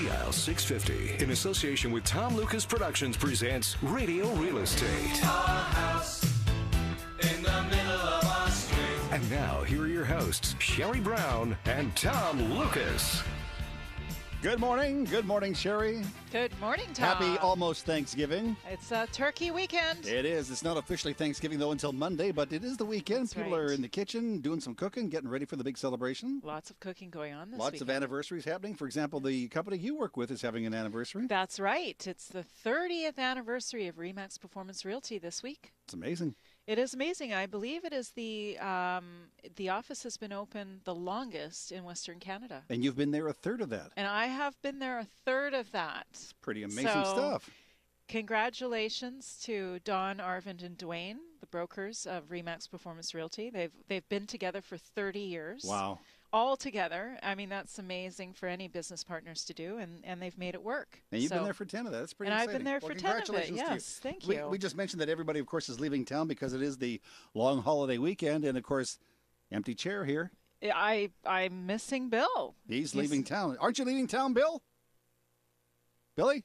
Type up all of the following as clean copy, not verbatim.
Sea Isle 650, in association with Tom Lucas Productions, presents Radio Real Estate. And now, here are your hosts, Sherry Brown and Tom Lucas. Good morning. Good morning, Sherry. Good morning, Tom. Happy almost Thanksgiving. It's a turkey weekend. It is. It's not officially Thanksgiving, though, until Monday, but it is the weekend. That's People right. are in the kitchen doing some cooking, getting ready for the big celebration. Lots of cooking going on this Lots weekend. of anniversaries happening. For example, the company you work with is having an anniversary. That's right. It's the 30th anniversary of RE/MAX Performance Realty this week. It's amazing. It is amazing. I believe it is the office has been open the longest in Western Canada. And you've been there a third of that. And I have been there a third of that. Pretty amazing So, stuff. Congratulations to Don, Arvind, and Dwayne, the brokers of RE/MAX Performance Realty. They've been together for 30 years. Wow. All together. I mean, that's amazing for any business partners to do, and they've made it work. And you've been there for 10 of that. That's pretty and exciting. I've been there for 10 of it, congratulations to you. yes. Thank you. We just mentioned that everybody, of course, is leaving town because it is the long holiday weekend. And, of course, empty chair here. I'm missing Bill. He's leaving town. Aren't you leaving town, Bill? Billy?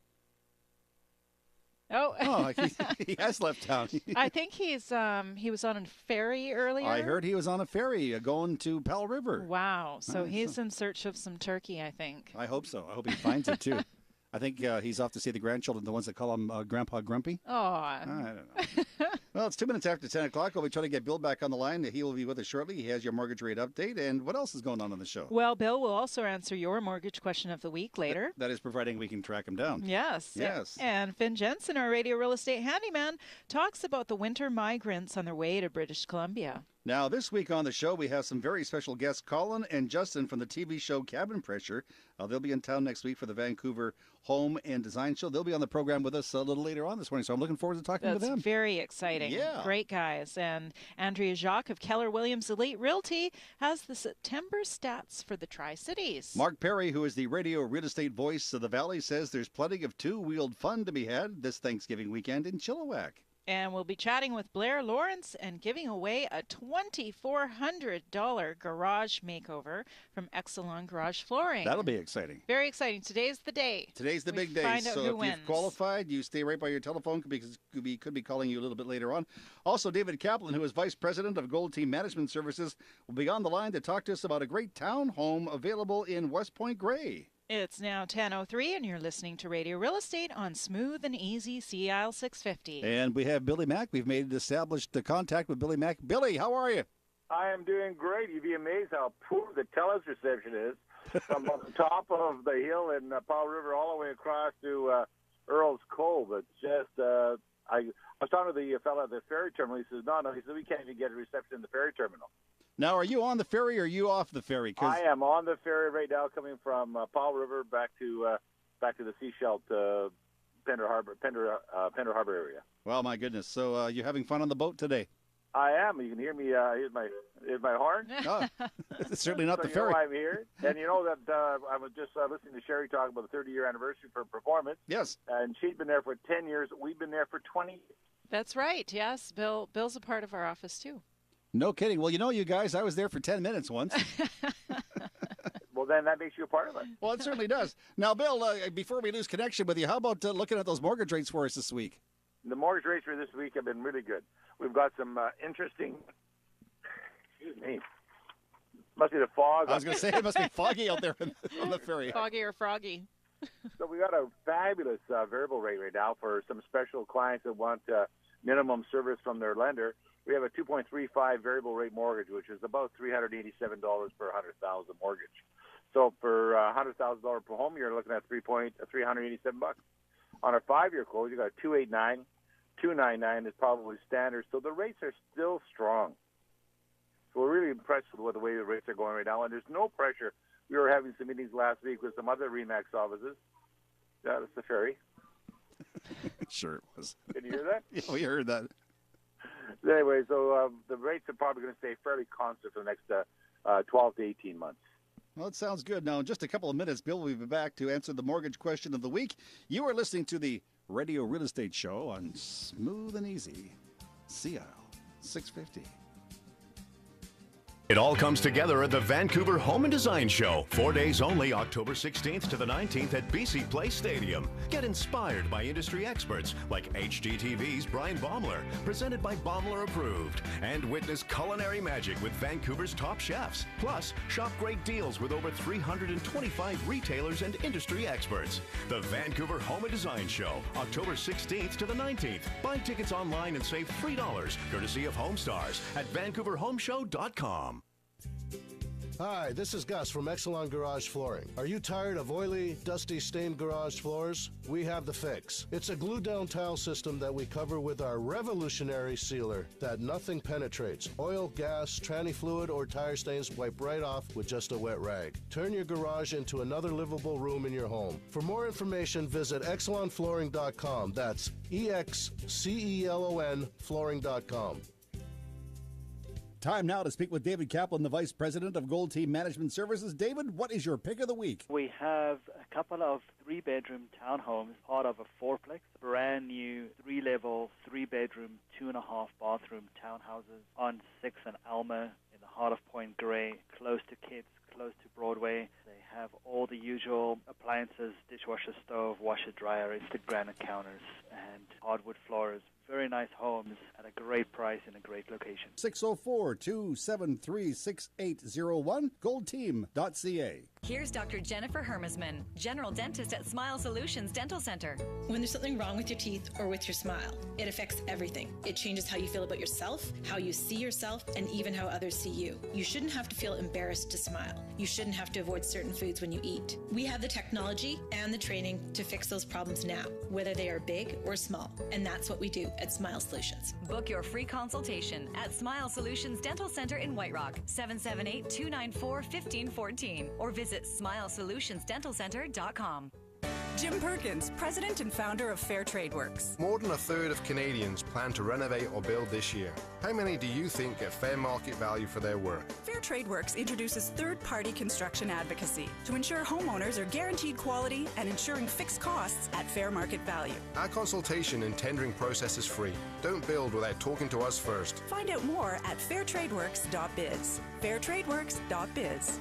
Oh, He has left town. I think he was on a ferry earlier. I heard he was on a ferry going to Pell River. Wow. So Nice. he's in search of some turkey, I think. I hope so. I hope he finds it, too. I think he's off to see the grandchildren, the ones that call him Grandpa Grumpy. Oh. I don't know. Well, it's 2 minutes after 10 o'clock. We'll be trying to get Bill back on the line. He will be with us shortly. He has your mortgage rate update. And what else is going on the show? Well, Bill will also answer your mortgage question of the week later. That is providing we can track him down. Yes. Yes. And Finn Jensen, our radio real estate handyman, talks about the winter migrants on their way to British Columbia. Now, this week on the show, we have some very special guests, Colin and Justin from the TV show Cabin Pressure. They'll be in town next week for the Vancouver Home and Design Show. They'll be on the program with us a little later on this morning, so I'm looking forward to talking to them. That's very exciting. Yeah. Great guys. And Andrea Jacques of Keller Williams Elite Realty has the September stats for the Tri-Cities. Mark Perry, who is the radio real estate voice of the Valley, says there's plenty of two-wheeled fun to be had this Thanksgiving weekend in Chilliwack. And we'll be chatting with Blair Lawrence and giving away a $2,400 garage makover from Exelon Garage Flooring. That'll be exciting. Very exciting. Today's the day. Today's the We big day. find out So who if wins. you've qualified, you stay right by your telephone because we could be calling you a little bit later on. Also, David Kaplan, who is Vice President of Gold Team Management Services, will be on the line to talk to us about a great town home available in West Point Grey. It's now 10:03, and you're listening to Radio Real Estate on Smooth and Easy Sea Isle 650. And we have Billy Mack. We've made established the contact with Billy Mack. Billy, how are you? I am doing great. You'd be amazed how poor the TELUS reception is. From the top of the hill in Powell River all the way across to Earl's Cove. It's just, I was talking to the fellow at the ferry terminal. He says, no, he said, we can't even get a reception in the ferry terminal. Now, are you on the ferry or are you off the ferry? I am on the ferry right now, coming from Powell River back to the Seashell Pender Harbor area. Well, my goodness. So you're having fun on the boat today? I am. You can hear me. Here's my horn. Oh, it's certainly not So the ferry. You know I'm here. And you know that I was just listening to Sherry talk about the 30-year anniversary for performance. Yes. And she's been there for 10 years. We've been there for 20 years. That's right. Yes, Bill's a part of our office, too. No kidding. Well, you know, you guys, I was there for 10 minutes once. Well, then that makes you a part of it. Well, it certainly does. Now, Bill, before we lose connection with you, how about looking at those mortgage rates for us this week? The mortgage rates for this week have been really good. We've got some interesting, excuse me, must be the fog. I was going to say, it must be foggy out there on the ferry. Foggy or froggy. So we got a fabulous variable rate right now for some special clients that want minimum service from their lender. We have a 2.35 variable rate mortgage, which is about $387 per $100,000 mortgage. So for $100,000 per home, you're looking at $387. On a 5-year close, you got a 289. 299 is probably standard. So the rates are still strong. So we're really impressed with the way the rates are going right now, and there's no pressure. We were having some meetings last week with some other RE/MAX offices. Yeah, that's the ferry. Sure it was. Did you hear that? Yeah, we heard that. Anyway, so the rates are probably going to stay fairly constant for the next 12 to 18 months. Well, it sounds good. Now, in just a couple of minutes, Bill will be back to answer the mortgage question of the week. You are listening to the Radio Real Estate Show on Smooth and Easy, Sea Isle 650. It all comes together at the Vancouver Home and Design Show. 4 days only, October 16th to the 19th at BC Place Stadium. Get inspired by industry experts like HGTV's Brian Baumler, presented by Baumler Approved. And witness culinary magic with Vancouver's top chefs. Plus, shop great deals with over 325 retailers and industry experts. The Vancouver Home and Design Show, October 16th to the 19th. Buy tickets online and save $3, courtesy of HomeStars at VancouverHomeshow.com. Hi, this is Gus from Exelon Garage Flooring. Are you tired of oily, dusty, stained garage floors? We have the fix. It's a glue-down tile system that we cover with our revolutionary sealer that nothing penetrates. Oil, gas, tranny fluid, or tire stains wipe right off with just a wet rag. Turn your garage into another livable room in your home. For more information, visit ExelonFlooring.com. That's EXCELON flooring.com. Time now to speak with David Kaplan, the Vice President of Gold Team Management Services. David, what is your pick of the week? We have a couple of three-bedroom townhomes, part of a fourplex, brand new three-level, three-bedroom, 2.5-bathroom townhouses on 6th and Alma in the heart of Point Grey, close to kids, close to Broadway. They have all the usual appliances, dishwasher, stove, washer, dryer, instant granite counters, and hardwood floors. Very nice homes at a great price in a great location. 604-273-6801, goldteam.ca. Here's Dr. Jennifer Hermesman, General Dentist at Smile Solutions Dental Center. When there's something wrong with your teeth or with your smile, it affects everything. It changes how you feel about yourself, how you see yourself, and even how others see you. You shouldn't have to feel embarrassed to smile. You shouldn't have to avoid certain foods when you eat. We have the technology and the training to fix those problems now, whether they are big or small. And that's what we do at Smile Solutions. Book your free consultation at Smile Solutions Dental Center in White Rock, 778-294-1514, or visit SmileSolutionsDentalCenter.com. Jim Perkins, president and founder of Fair Trade Works. More than a third of Canadians plan to renovate or build this year. How many do you think get fair market value for their work? Fair Trade Works introduces third-party construction advocacy to ensure homeowners are guaranteed quality and ensuring fixed costs at fair market value. Our consultation and tendering process is free. Don't build without talking to us first. Find out more at fairtradeworks.biz. fairtradeworks.biz.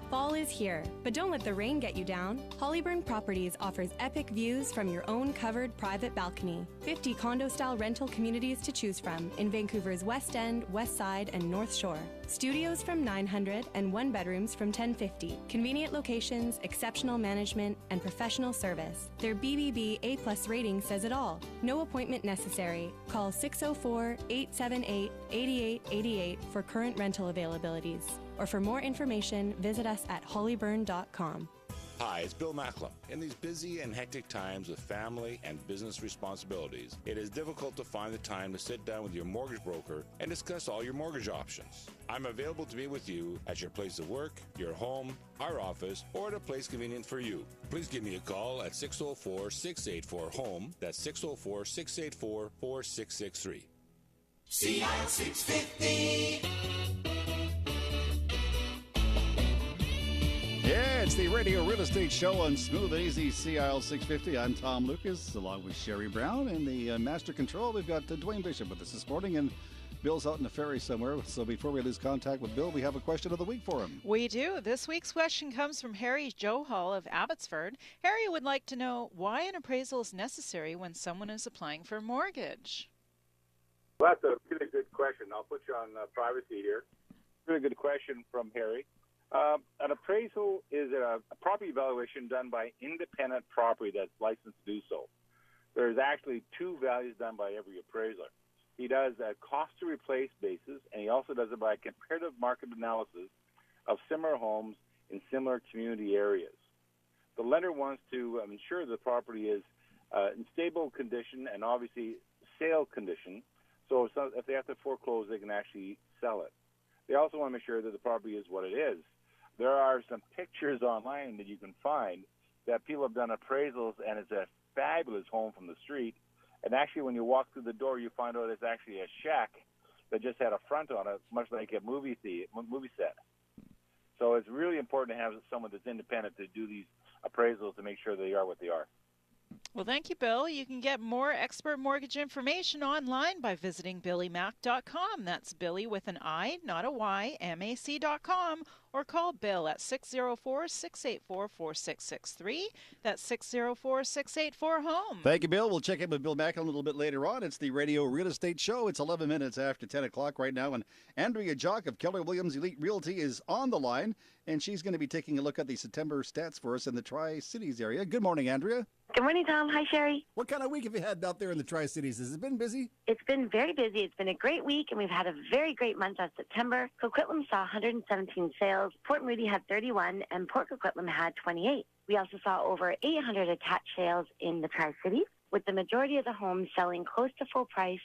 Fall is here, but don't let the rain get you down. Hollyburn Properties offers epic views from your own covered private balcony. 50 condo-style rental communities to choose from in Vancouver's West End, West Side, and North Shore. Studios from $900 and one-bedrooms from $1,050. Convenient locations, exceptional management, and professional service. Their BBB A+ rating says it all. No appointment necessary. Call 604-878-8888 for current rental availabilities. Or for more information, visit us at hollyburn.com. Hi, it's Bill Macklem. In these busy and hectic times with family and business responsibilities, it is difficult to find the time to sit down with your mortgage broker and discuss all your mortgage options. I'm available to meet with you at your place of work, your home, our office, or at a place convenient for you. Please give me a call at 604-684-HOME. That's 604-684-4663. CI 650. Yeah, it's the Radio Real Estate Show on Smooth and Easy CIL 650. I'm Tom Lucas, along with Sherry Brown. And the Master Control, we've got Dwayne Bishop with us this morning, and Bill's out in the ferry somewhere. So before we lose contact with Bill, we have a question of the week for him. We do. This week's question comes from Harry Johal of Abbotsford. Harry would like to know why an appraisal is necessary when someone is applying for a mortgage. Well, that's a really good question. I'll put you on privacy here. Really good question from Harry. An appraisal is a property evaluation done by independent property that's licensed to do so. There's actually two values done by every appraiser. He does a cost-to-replace basis, and he also does it by a comparative market analysis of similar homes in similar community areas. The lender wants to ensure the property is in stable condition and obviously sale condition, so if they have to foreclose, they can actually sell it. They also want to make sure that the property is what it is. There are some pictures online that you can find that people have done appraisals, and it's a fabulous home from the street. And actually, when you walk through the door, you find out it's actually a shack that just had a front on it, much like a movie set. So it's really important to have someone that's independent to do these appraisals to make sure they are what they are. Well, thank you, Bill. You can get more expert mortgage information online by visiting billymac.com. That's Billy with an I, not a Y, mac.com, or call Bill at 604-684-4663. That's 604-684-HOME. Thank you, Bill. We'll check in with Bill Macklin a little bit later on. It's the Radio Real Estate Show. It's 11 minutes after 10 o'clock right now, and Andrea Jock of Keller Williams Elite Realty is on the line, and she's going to be taking a look at the September stats for us in the Tri-Cities area. Good morning, Andrea. Good morning, Tom. Hi, Sherry. What kind of week have you had out there in the Tri-Cities? Has it been busy? It's been very busy. It's been a great week, and we've had a very great month of September. Coquitlam saw 117 sales, Port Moody had 31, and Port Coquitlam had 28. We also saw over 800 attached sales in the Tri-Cities, with the majority of the homes selling close to full price,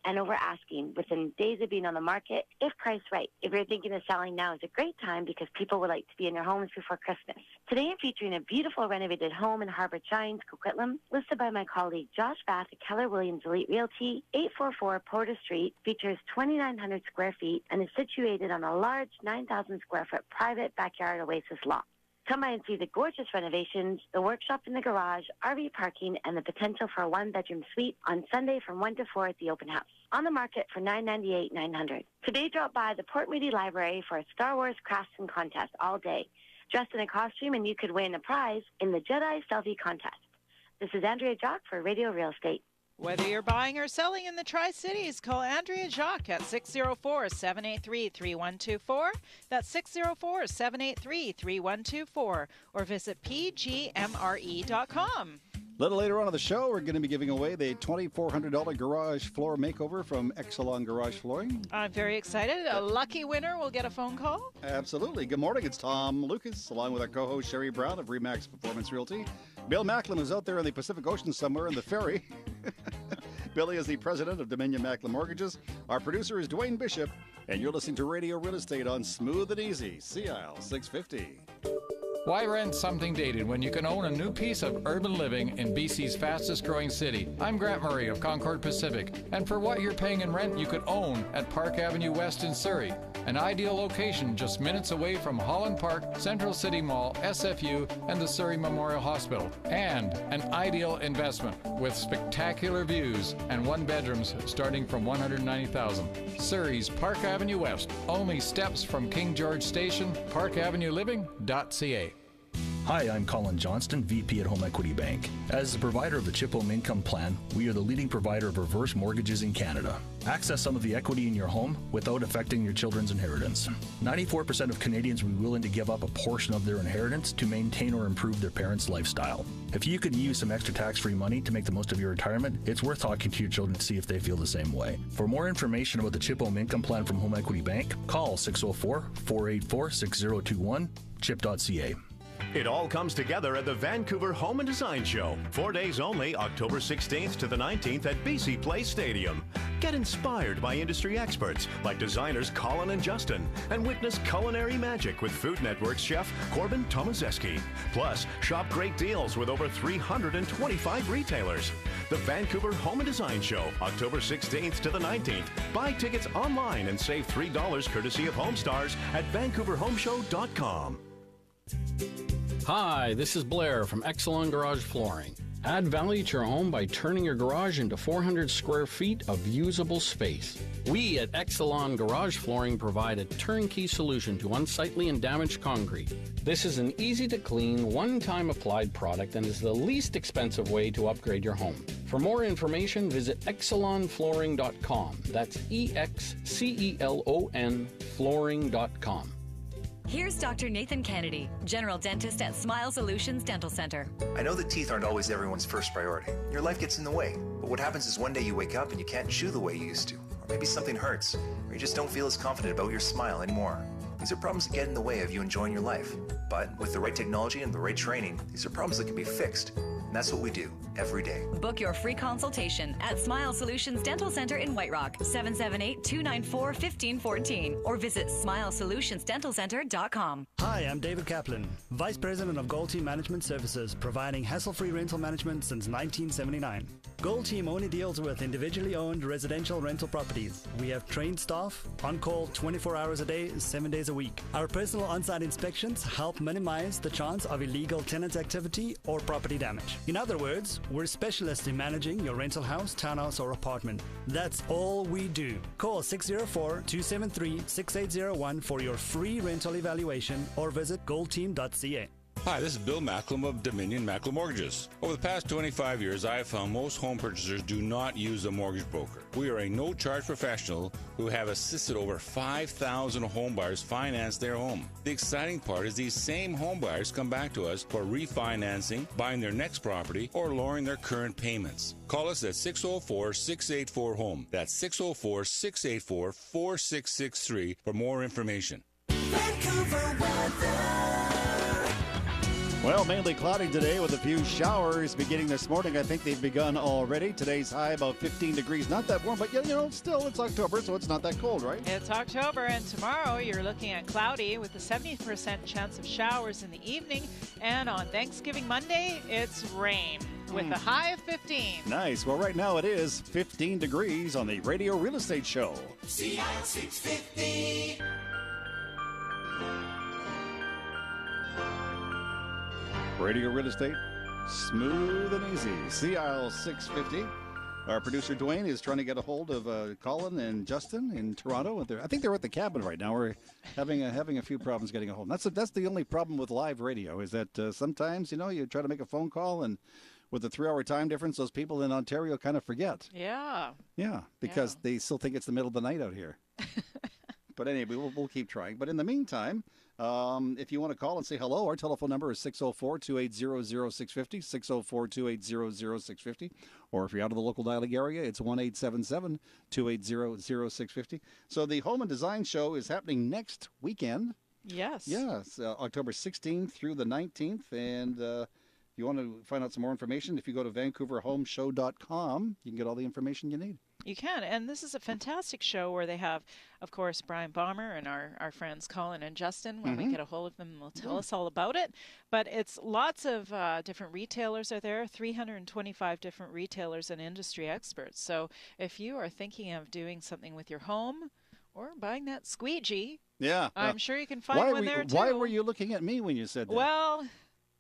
and over asking within days of being on the market, if priced right. If you're thinking of selling now is a great time because people would like to be in their homes before Christmas. Today I'm featuring a beautiful renovated home in Harbour Chines, Coquitlam, listed by my colleague Josh Bath at Keller Williams Elite Realty, 844 Porter Street, features 2,900 square feet, and is situated on a large 9,000 square foot private backyard oasis lot. Come by and see the gorgeous renovations, the workshop in the garage, RV parking, and the potential for a one-bedroom suite on Sunday from 1 to 4 at the open house. On the market for $998,900. Today, drop by the Port Moody Library for a Star Wars craftsman contest all day. Dressed in a costume, and you could win a prize in the Jedi Selfie Contest. This is Andrea Jock for Radio Real Estate. Whether you're buying or selling in the Tri-Cities, call Andrea Jacques at 604-783-3124. That's 604-783-3124. Or visit pgmre.com. A little later on in the show, we're going to be giving away the $2,400 garage floor makeover from Exelon Garage Flooring. I'm very excited. A lucky winner will get a phone call. Absolutely. Good morning. It's Tom Lucas, along with our co-host Sherry Brown of Remax Performance Realty. Bill Macklin is out there in the Pacific Ocean somewhere in the ferry. Billy is the president of Dominion Macklin Mortgages. Our producer is Dwayne Bishop, and you're listening to Radio Real Estate on Smooth and Easy, CIL 650. Why rent something dated when you can own a new piece of urban living in BC's fastest growing city? I'm Grant Murray of Concord Pacific, and for what you're paying in rent, you could own at Park Avenue West in Surrey. An ideal location just minutes away from Holland Park, Central City Mall, SFU, and the Surrey Memorial Hospital. And an ideal investment with spectacular views and one bedrooms starting from $190,000. Surrey's Park Avenue West, only steps from King George Station, parkavenueliving.ca. Hi, I'm Colin Johnston, VP at Home Equity Bank. As the provider of the Chip Home Income Plan, we are the leading provider of reverse mortgages in Canada. Access some of the equity in your home without affecting your children's inheritance. 94% of Canadians will be willing to give up a portion of their inheritance to maintain or improve their parents' lifestyle. If you could use some extra tax-free money to make the most of your retirement, it's worth talking to your children to see if they feel the same way. For more information about the Chip Home Income Plan from Home Equity Bank, call 604-484-6021, chip.ca. It all comes together at the Vancouver Home and Design Show. 4 days only, October 16th to the 19th at BC Place Stadium. Get inspired by industry experts like designers Colin and Justin, and witness culinary magic with Food Network's chef Corbin Tomazeski. Plus, shop great deals with over 325 retailers. The Vancouver Home and Design Show, October 16th to the 19th. Buy tickets online and save $3 courtesy of HomeStars at VancouverHomeShow.com. Hi, this is Blair from Exelon Garage Flooring. Add value to your home by turning your garage into 400 square feet of usable space. We at Exelon Garage Flooring provide a turnkey solution to unsightly and damaged concrete. This is an easy-to-clean, one-time applied product and is the least expensive way to upgrade your home. For more information, visit excelonflooring.com. That's EXCELON flooring.com. Here's Dr. Nathan Kennedy, General Dentist at Smile Solutions Dental Center. I know that teeth aren't always everyone's first priority. Your life gets in the way. But what happens is one day you wake up and you can't chew the way you used to. Or maybe something hurts. Or you just don't feel as confident about your smile anymore. These are problems that get in the way of you enjoying your life. But with the right technology and the right training, these are problems that can be fixed. And that's what we do every day. Book your free consultation at Smile Solutions Dental Center in White Rock, 778-294-1514, or visit SmileSolutionsDentalCenter.com. Hi, I'm David Kaplan, Vice President of Gold Team Management Services, providing hassle-free rental management since 1979. Gold Team only deals with individually owned residential rental properties. We have trained staff, on call 24 hours a day, 7 days a a week. Our personal on-site inspections help minimize the chance of illegal tenant activity or property damage. In other words, we're specialists in managing your rental house, townhouse, or apartment. That's all we do. Call 604-273-6801 for your free rental evaluation or visit goldteam.ca. Hi, this is Bill Macklem of Dominion Macklem Mortgages. Over the past 25 years, I have found most home purchasers do not use a mortgage broker. We are a no-charge professional who have assisted over 5,000 home buyers finance their home. The exciting part is these same home buyers come back to us for refinancing, buying their next property, or lowering their current payments. Call us at 604-684-HOME. That's 604-684-4663 for more information. Vancouver weather. Well, mainly cloudy today with a few showers beginning this morning. I think they've begun already. Today's high about 15 degrees. Not that warm, but still it's October, so it's not that cold, right? It's October, and tomorrow you're looking at cloudy with a 70% chance of showers in the evening. And on Thanksgiving Monday, it's rain with a high of 15. Nice. Well, right now it is 15 degrees on the Radio Real Estate Show. CI 650. Radio Real Estate, smooth and easy. CIL 650. Our producer Dwayne is trying to get a hold of Colin and Justin in Toronto. I think they're at the cabin right now. We're having a few problems getting a hold. That's the only problem with live radio is that sometimes you try to make a phone call and with the 3-hour time difference, those people in Ontario kind of forget. Yeah. Yeah, because they still think it's the middle of the night out here. But anyway, we'll keep trying. But in the meantime, if you want to call and say hello, our telephone number is 604-280-0650, 604-280-0650. Or if you're out of the local dialing area, it's 1-877-280-0650. So the Home and Design Show is happening next weekend. Yes. Yes, October 16th through the 19th. And if you want to find out some more information, if you go to VancouverHomeShow.com, you can get all the information you need. You can, and this is a fantastic show where they have, of course, Brian Baumer and our friends Colin and Justin. When we get a hold of them, they'll tell us all about it. But it's lots of different retailers are there, 325 different retailers and industry experts. So if you are thinking of doing something with your home or buying that squeegee, I'm sure you can find one there too. Why were you looking at me when you said that? Well,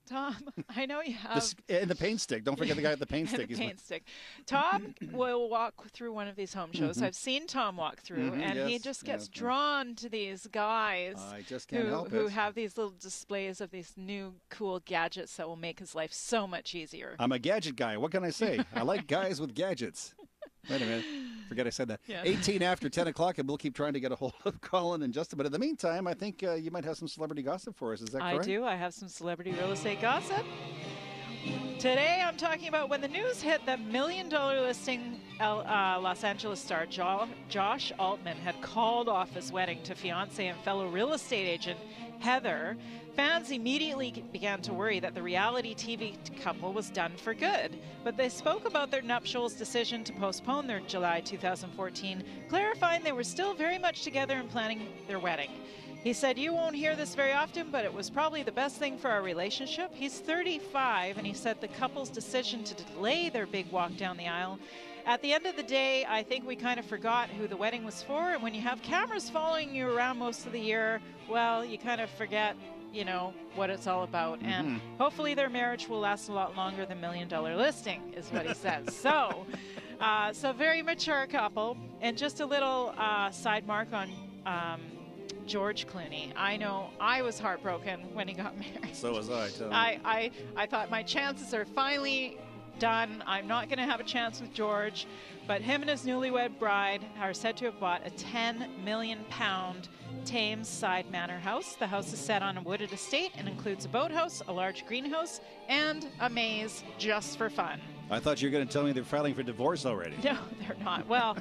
Tom, I know you have. And the paint stick. Don't forget the guy with the paint stick. The paint stick. Tom will walk through one of these home shows. I've seen Tom walk through, and he just gets drawn to these guys who have these little displays of these new cool gadgets that will make his life so much easier. I'm a gadget guy. What can I say? I like guys with gadgets. Wait a minute. Forget I said that. Yeah. 18 after 10 o'clock, and we'll keep trying to get a hold of Colin and Justin. But in the meantime, I think you might have some celebrity gossip for us. Is that correct? I do. I have some celebrity real estate gossip. Today, I'm talking about when the news hit that $1 million listing Los Angeles star Josh Altman had called off his wedding to fiancé and fellow real estate agent Heather. Fans immediately began to worry that the reality TV couple was done for good. But they spoke about their nuptials decision to postpone their July 2014, clarifying they were still very much together and planning their wedding. He said, "You won't hear this very often, but it was probably the best thing for our relationship." He's 35, and he said the couple's decision to delay their big walk down the aisle. At the end of the day, I think we kind of forgot who the wedding was for, and when you have cameras following you around most of the year, well, you kind of forget what it's all about. And hopefully their marriage will last a lot longer than $1 million listing, is what he says. So very mature couple. And just a little side mark on George Clooney. I know I was heartbroken when he got married. So was I. I thought my chances are finally done. I'm not going to have a chance with George. But him and his newlywed bride are said to have bought a £10 million Thames side manor house. The house is set on a wooded estate and includes a boathouse, a large greenhouse, and a maze just for fun. I thought you were going to tell me they're filing for divorce already. No, they're not. Well,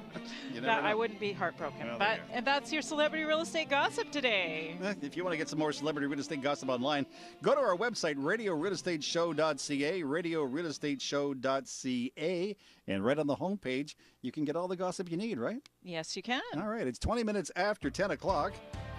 I wouldn't be heartbroken. Well, and that's your celebrity real estate gossip today. If you want to get some more celebrity real estate gossip online, go to our website, RadioRealEstateShow.ca, RadioRealEstateShow.ca, and right on the homepage, you can get all the gossip you need, right? Yes, you can. All right, it's 20 minutes after 10 o'clock.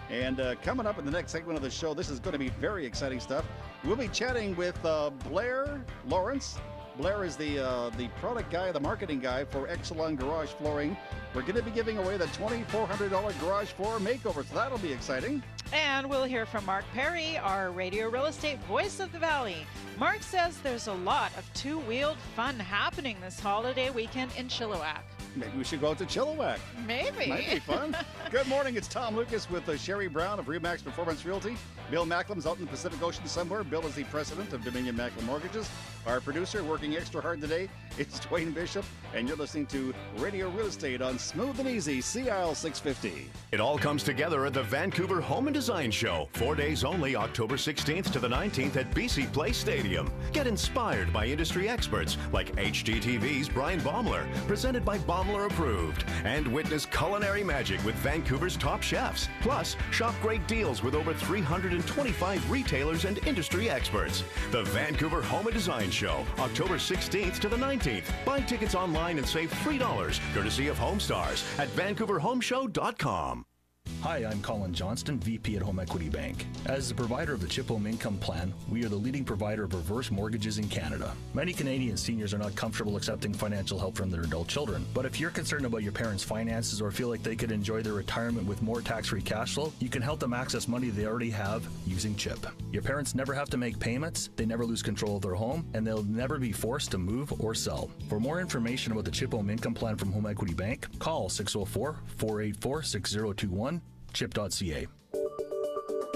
And coming up in the next segment of the show, this is going to be very exciting stuff. We'll be chatting with Blair Lawrence, Blair is the product guy, the marketing guy for Exelon Garage Flooring. We're going to be giving away the $2,400 garage floor makeover, so that'll be exciting. And we'll hear from Mark Perry, our radio real estate voice of the Valley. Mark says there's a lot of two-wheeled fun happening this holiday weekend in Chilliwack. Maybe we should go out to Chilliwack. Maybe. Might be fun. Good morning. It's Tom Lucas with Sherry Brown of Remax Performance Realty. Bill Macklem's out in the Pacific Ocean somewhere. Bill is the president of Dominion Macklem Mortgages. Our producer working extra hard today is Dwayne Bishop, and you're listening to Radio Real Estate on Smooth and Easy, CIL 650. It all comes together at the Vancouver Home and Design Show. 4 days only, October 16th to the 19th at BC Place Stadium. Get inspired by industry experts like HGTV's Brian Baumler, presented by Baumler Approved. And witness culinary magic with Vancouver's top chefs. Plus, shop great deals with over 325 retailers and industry experts. The Vancouver Home and Design Show, October 16th to the 19th. Buy tickets online and save $3, courtesy of HomeStars at VancouverHomeshow.com. Hi, I'm Colin Johnston, VP at Home Equity Bank. As the provider of the Chip Home Income Plan, we are the leading provider of reverse mortgages in Canada. Many Canadian seniors are not comfortable accepting financial help from their adult children. But if you're concerned about your parents' finances or feel like they could enjoy their retirement with more tax-free cash flow, you can help them access money they already have using CHIP. Your parents never have to make payments, they never lose control of their home, and they'll never be forced to move or sell. For more information about the Chip Home Income Plan from Home Equity Bank, call 604-484-6021, chip.ca.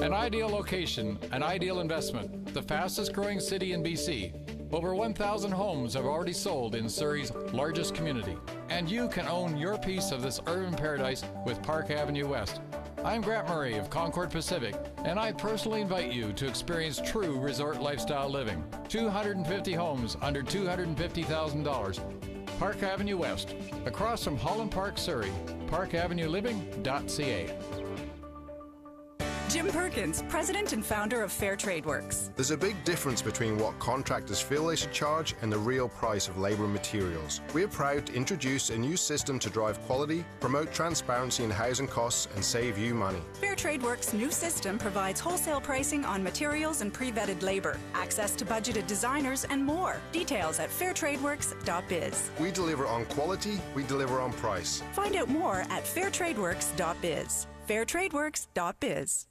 An ideal location, an ideal investment, the fastest growing city in BC. Over 1,000 homes have already sold in Surrey's largest community. And you can own your piece of this urban paradise with Park Avenue West. I'm Grant Murray of Concord Pacific, and I personally invite you to experience true resort lifestyle living. 250 homes under $250,000. Park Avenue West, across from Holland Park, Surrey. parkavenueliving.ca. Jim Perkins, president and founder of Fair Trade Works. There's a big difference between what contractors feel they should charge and the real price of labor and materials. We are proud to introduce a new system to drive quality, promote transparency in housing costs, and save you money. Fair Trade Works' new system provides wholesale pricing on materials and pre-vetted labor, access to budgeted designers, and more. Details at fairtradeworks.biz. We deliver on quality, we deliver on price. Find out more at fairtradeworks.biz. fairtradeworks.biz.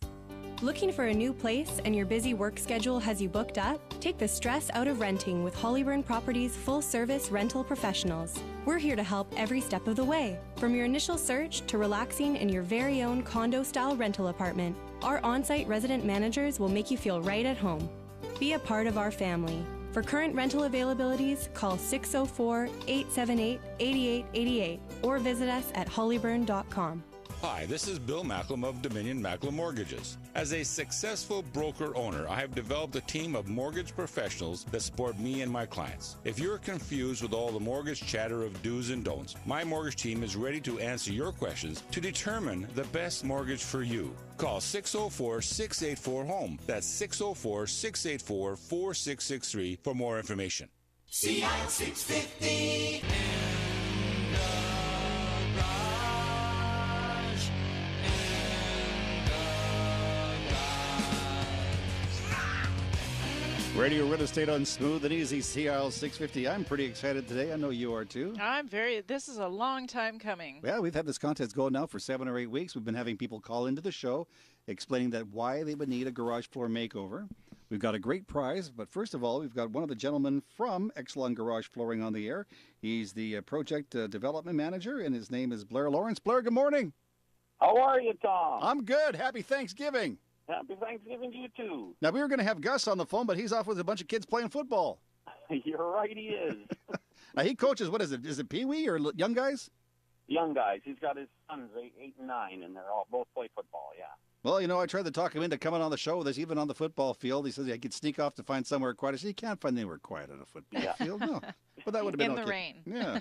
Looking for a new place and your busy work schedule has you booked up? Take the stress out of renting with Hollyburn Properties full-service rental professionals. We're here to help every step of the way. From your initial search to relaxing in your very own condo-style rental apartment, our on-site resident managers will make you feel right at home. Be a part of our family. For current rental availabilities, call 604-878-8888 or visit us at hollyburn.com. Hi, this is Bill Macklem of Dominion Macklem Mortgages. As a successful broker-owner, I have developed a team of mortgage professionals that support me and my clients. If you're confused with all the mortgage chatter of do's and don'ts, my mortgage team is ready to answer your questions to determine the best mortgage for you. Call 604-684-HOME. That's 604-684-4663 for more information. CIL 650. Radio Real Estate on Smooth and Easy, CIL 650. I'm pretty excited today. I know you are too. This is a long time coming. Yeah, we've had this contest going now for 7 or 8 weeks. We've been having people call into the show explaining that why they would need a garage floor makeover. We've got a great prize, but first of all, we've got one of the gentlemen from Exelon Garage Flooring on the air. He's the project development manager, and his name is Blair Lawrence. Blair, good morning. How are you, Tom? I'm good. Happy Thanksgiving. Happy Thanksgiving to you, too. Now, we were going to have Gus on the phone, but he's off with a bunch of kids playing football. You're right, he is. Now, he coaches, what is it? Is it Pee-wee or young guys? Young guys. He's got his sons, 8 and 9, and they're all both play football, yeah. Well, you know, I tried to talk him into coming on the show with us, even on the football field. He says he could sneak off to find somewhere quiet. I said, you can't find anywhere quiet on a football field. No. But that would have been in okay. the rain. Yeah.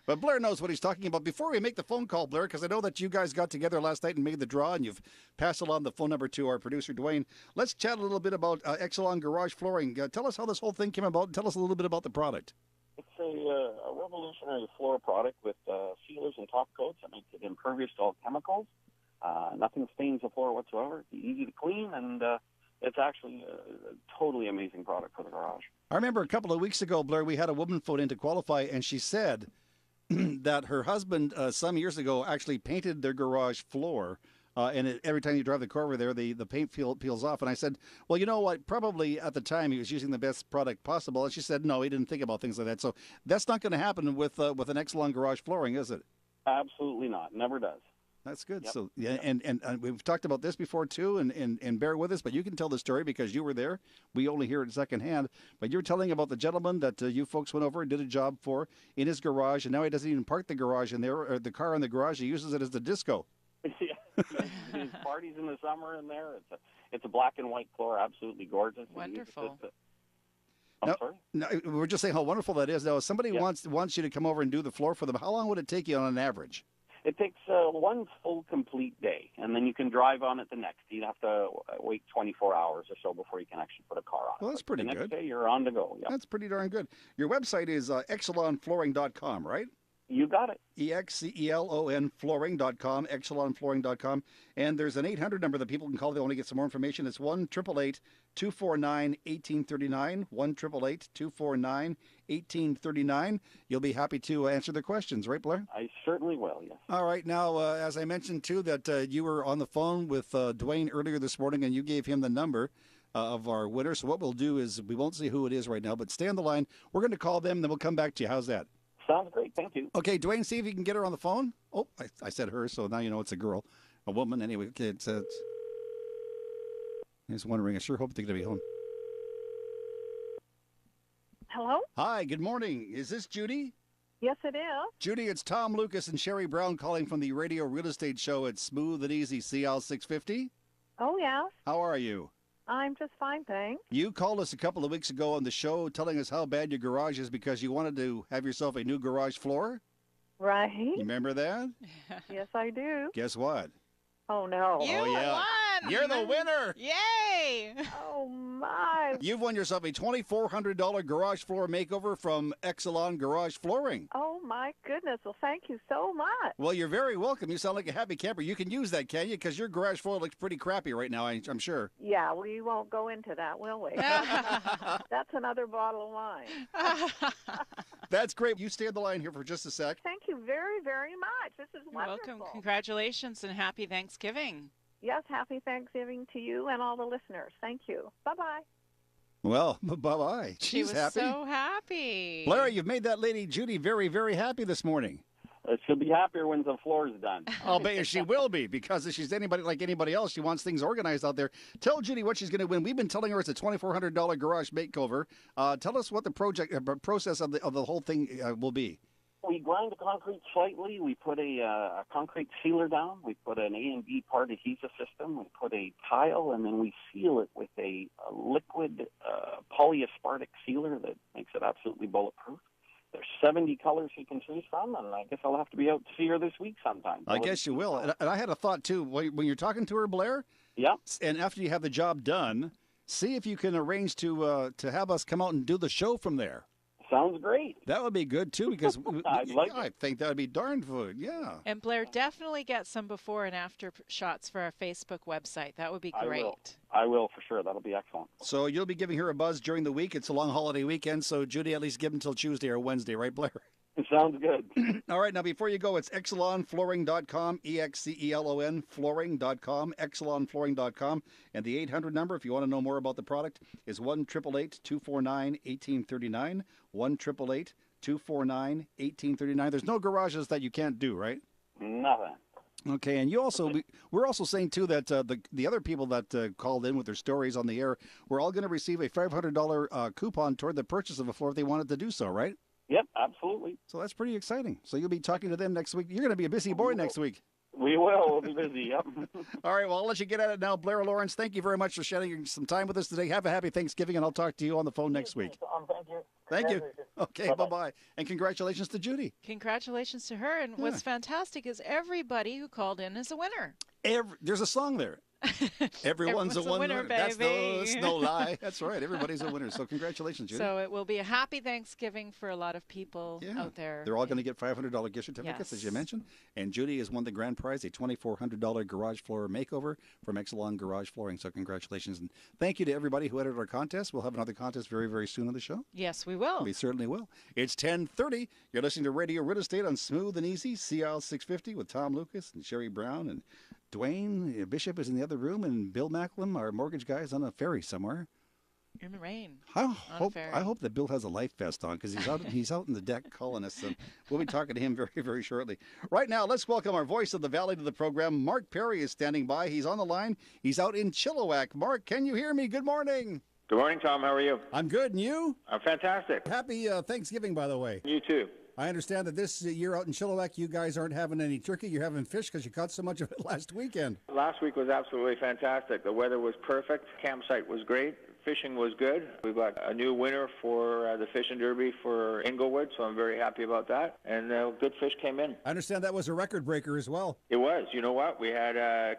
But Blair knows what he's talking about. Before we make the phone call, Blair, because I know that you guys got together last night and made the draw, and you've passed along the phone number to our producer, Dwayne. Let's chat a little bit about Exelon Garage Flooring. Tell us how this whole thing came about, and tell us a little bit about the product. It's a revolutionary floor product with sealers and top coats that makes it impervious to all chemicals. Nothing stains the floor whatsoever. It's easy to clean, and It's actually a totally amazing product for the garage. I remember a couple of weeks ago, Blair, we had a woman phone in to qualify, and she said that her husband some years ago actually painted their garage floor. Every time you drive the car over there, the paint peels off. And I said, well, you know what? Probably at the time he was using the best product possible. And she said, no, he didn't think about things like that. So that's not going to happen with an Exelon garage flooring, is it? Absolutely not. Never does. That's good. Yep. So yeah, and we've talked about this before too, and bear with us, but you can tell the story because you were there. We only hear it secondhand. But you're telling about the gentleman that you folks went over and did a job for in his garage, and now he doesn't even park the garage in there or the car in the garage. He uses it as the disco. His parties in the summer in there. It's a black and white floor, absolutely gorgeous. Wonderful. I'm sorry? No, we're just saying how wonderful that is. Now, if somebody wants you to come over and do the floor for them, how long would it take you on an average? It takes one full complete day, and then you can drive on it the next. You'd have to wait 24 hours or so before you can actually put a car on it. Well, that's pretty good. The next day, you're on to go. Yep. That's pretty darn good. Your website is exelonflooring.com, right? You got it. EXCELON flooring.com, exelonflooring.com. And there's an 800 number that people can call if they want to get some more information. It's 1-888-249-1839, 1-888-249-1839. You'll be happy to answer their questions, right, Blair? I certainly will, yes. All right. Now, as I mentioned, too, that you were on the phone with Dwayne earlier this morning, and you gave him the number of our winner. So what we'll do is we won't see who it is right now, but stay on the line. We're going to call them, then we'll come back to you. How's that? Sounds great. Thank you. Okay, Dwayne, see if you can get her on the phone. Oh, I said her, so now you know it's a girl. A woman, anyway. Okay, it's I was wondering. I sure hope they're going to be home. Hello? Hi, good morning. Is this Judy? Yes, it is. Judy, it's Tom Lucas and Sherry Brown calling from the Radio Real Estate Show at Smooth and Easy CL 650. Oh, yes. How are you? I'm just fine, thanks. You called us a couple of weeks ago on the show telling us how bad your garage is because you wanted to have yourself a new garage floor. Right. You remember that? Yes, I do. Guess what? Oh, no. You won! You're the winner! Yay! Oh, my. You've won yourself a $2,400 garage floor makeover from Exelon Garage Flooring. Oh, my goodness. Well, thank you so much. Well, you're very welcome. You sound like a happy camper. You can use that, can you? Because your garage floor looks pretty crappy right now, I'm sure. Yeah, we won't go into that, will we? That's another bottle of wine. That's great. You stay on the line here for just a sec. Thank you very, very much. This is You're wonderful. welcome. Congratulations and happy Thanksgiving. Yes, happy Thanksgiving to you and all the listeners. Thank you. Bye-bye. Well, bye-bye. She She's was happy. so happy. Blair, you've made that lady Judy very, very happy this morning. She'll be happier when the floor is done. I'll bet you she will be, because if she's anybody like anybody else, she wants things organized out there. Tell Judy what she's going to win. We've been telling her it's a $2,400 garage makeover. Tell us what the process of the whole thing will be. We grind the concrete slightly. We put a concrete sealer down. We put an A and B part adhesive system. We put a tile, and then we seal it with a liquid polyaspartic sealer that makes it absolutely bulletproof. There's 70 colors you can choose from, and I guess I'll have to be out to see her this week sometime. I guess you will. And I had a thought, too. When you're talking to her, Blair, yeah, and after you have the job done, see if you can arrange to have us come out and do the show from there. Sounds great. That would be good, too, because I think that would be darn good, yeah. And Blair, definitely get some before and after shots for our Facebook website. That would be great. I will for sure. That'll be excellent. So you'll be giving her a buzz during the week. It's a long holiday weekend, so Judy, at least give them until Tuesday or Wednesday, right, Blair? It sounds good. All right, now before you go, it's exelonflooring.com, EXCELON flooring.com, exelonflooring.com, and the 800 number, if you want to know more about the product, is 1-888-249-1839, 1-888-249-1839. There's no garages that you can't do, right? Nothing. Okay, and we're also saying, too, that the other people that called in with their stories on the air, we're all going to receive a $500 coupon toward the purchase of a floor if they wanted to do so, right? Yep, absolutely. So that's pretty exciting. So you'll be talking to them next week. You're going to be a busy boy next week. We will. We'll be busy, yep. All right, well, I'll let you get at it now. Blair Lawrence, thank you very much for sharing some time with us today. Have a happy Thanksgiving, and I'll talk to you on the phone next week. Thank you. Thank you. Okay, bye-bye. And congratulations to Judy. Congratulations to her. And what's fantastic is everybody who called in is a winner. There's a song there. Everyone's a winner. baby. That's no lie. That's right. Everybody's a winner. So congratulations, Judy. So it will be a happy Thanksgiving for a lot of people out there. They're all going to get $500 gift certificates, as you mentioned. And Judy has won the grand prize, a $2,400 garage floor makeover from Exelon Garage Flooring. So congratulations. And thank you to everybody who entered our contest. We'll have another contest very, very soon on the show. Yes, we will. We certainly will. It's 10:30. You're listening to Radio Real Estate on Smooth and Easy, CL 650 with Tom Lucas and Sherry Brown. And Dwayne Bishop is in the other room, and Bill Macklem, our mortgage guy, is on a ferry somewhere. In the rain. I hope that Bill has a life vest on, because he's out in the deck calling us. And we'll be talking to him very, very shortly. Right now, let's welcome our voice of the valley to the program. Mark Perry is standing by. He's on the line. He's out in Chilliwack. Mark, can you hear me? Good morning. Good morning, Tom. How are you? I'm good. And you? I'm fantastic. Happy Thanksgiving, by the way. You too. I understand that this year out in Chilliwack, you guys aren't having any turkey. You're having fish because you caught so much of it last weekend. Last week was absolutely fantastic. The weather was perfect. Campsite was great. Fishing was good. We've got a new winner for the Fishing Derby for Inglewood, so I'm very happy about that. And good fish came in. I understand that was a record breaker as well. It was. You know what? We had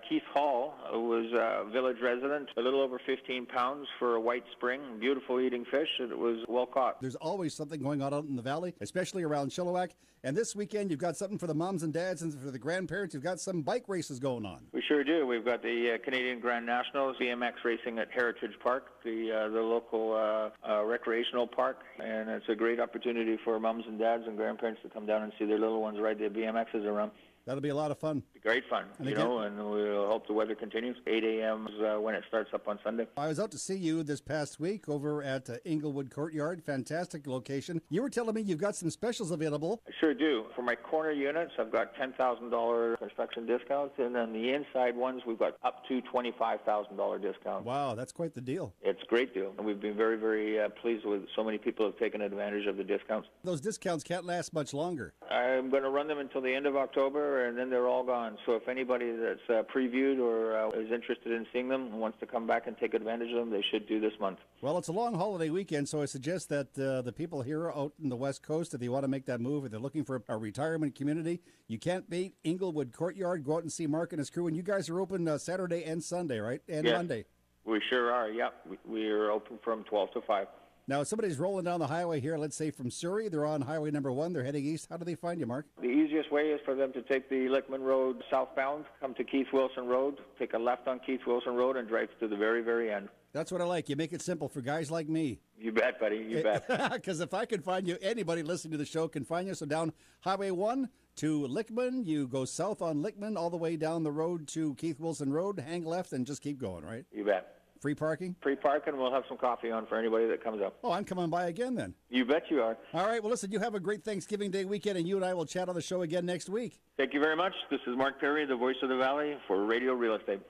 Keith Hall, who was a village resident, a little over 15 pounds for a white spring. Beautiful eating fish, and it was well caught. There's always something going on out in the valley, especially around Chilliwack. And this weekend, you've got something for the moms and dads and for the grandparents. You've got some bike races going on. We sure do. We've got the Canadian Grand Nationals, BMX racing at Heritage Park, the local recreational park. And it's a great opportunity for moms and dads and grandparents to come down and see their little ones ride their BMXs around. That'll be a lot of fun. Great fun, and we'll hope the weather continues. 8 a.m. is when it starts up on Sunday. I was out to see you this past week over at Inglewood Courtyard. Fantastic location. You were telling me you've got some specials available. I sure do. For my corner units, I've got $10,000 construction discounts, and then the inside ones, we've got up to $25,000 discount. Wow, that's quite the deal. It's a great deal, and we've been very, very pleased with so many people have taken advantage of the discounts. Those discounts can't last much longer. I'm going to run them until the end of October, and then they're all gone. So if anybody that's previewed or is interested in seeing them and wants to come back and take advantage of them, they should do this month. Well, it's a long holiday weekend, so I suggest that the people here out in the West Coast, if they want to make that move, if they're looking for a retirement community, you can't beat Inglewood Courtyard. Go out and see Mark and his crew. And you guys are open Saturday and Sunday, right? And yes, Monday. We sure are, yep. We are open from 12 to 5. Now, if somebody's rolling down the highway here, let's say from Surrey, they're on Highway number 1, they're heading east. How do they find you, Mark? The easiest way is for them to take the Lickman Road southbound, come to Keith Wilson Road, take a left on Keith Wilson Road, and drive to the very, very end. That's what I like. You make it simple for guys like me. You bet, buddy. You bet. Because if I can find you, anybody listening to the show can find you. So down Highway 1 to Lickman, you go south on Lickman all the way down the road to Keith Wilson Road, hang left, and just keep going, right? You bet. Free parking? Free parking. We'll have some coffee on for anybody that comes up. Oh, I'm coming by again then. You bet you are. All right. Well, listen, you have a great Thanksgiving Day weekend, and you and I will chat on the show again next week. Thank you very much. This is Mark Perry, the voice of the Valley for Radio Real Estate.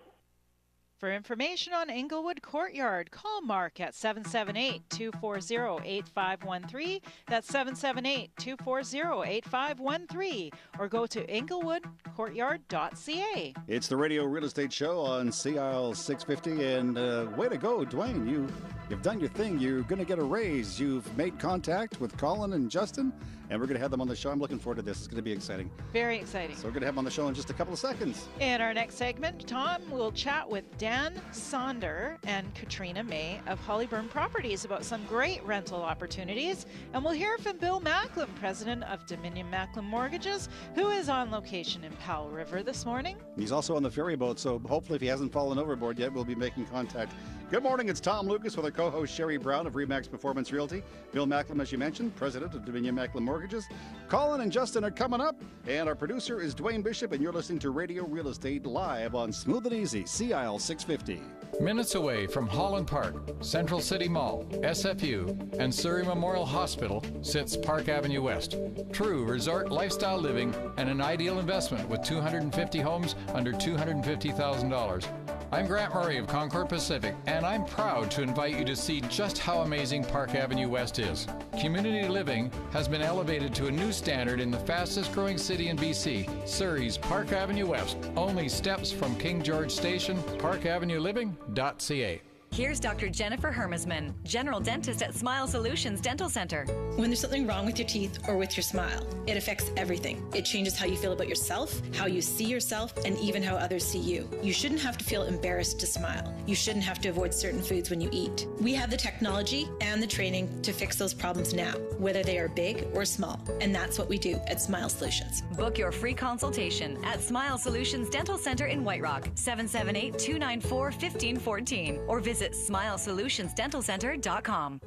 For information on Inglewood Courtyard, call Mark at 778-240-8513. That's 778-240-8513. Or go to inglewoodcourtyard.ca. It's the Radio Real Estate Show on CL 650. And way to go, Dwayne. You've done your thing. You're going to get a raise. You've made contact with Colin and Justin, and we're going to have them on the show. I'm looking forward to this. It's going to be exciting. Very exciting. So we're going to have them on the show in just a couple of seconds. In our next segment, Tom will chat with Dan Sonder and Katrina May of Hollyburn Properties about some great rental opportunities. And we'll hear from Bill Macklem, president of Dominion Macklem Mortgages, who is on location in Powell River this morning. He's also on the ferry boat, so hopefully if he hasn't fallen overboard yet, we'll be making contact. Good morning, it's Tom Lucas with our co-host Sherry Brown of RE/MAX Performance Realty. Bill Macklem, as you mentioned, president of Dominion Macklem Mortgages. Colin and Justin are coming up, and our producer is Dwayne Bishop, and you're listening to Radio Real Estate live on Smooth and Easy, CIL 650. Minutes away from Holland Park, Central City Mall, SFU, and Surrey Memorial Hospital sits Park Avenue West. True resort lifestyle living and an ideal investment with 250 homes under $250,000. I'm Grant Murray of Concord Pacific, and I'm proud to invite you to see just how amazing Park Avenue West is. Community living has been elevated to a new standard in the fastest growing city in BC, Surrey's Park Avenue West. Only steps from King George Station, parkavenueliving.ca. Here's Dr. Jennifer Hermesman, general dentist at Smile Solutions Dental Center. When there's something wrong with your teeth or with your smile, it affects everything. It changes how you feel about yourself, how you see yourself, and even how others see you. You shouldn't have to feel embarrassed to smile. You shouldn't have to avoid certain foods when you eat. We have the technology and the training to fix those problems now, whether they are big or small. And that's what we do at Smile Solutions. Book your free consultation at Smile Solutions Dental Center in White Rock, 778-294-1514, or visit SmileSolutionsDentalCenter.com.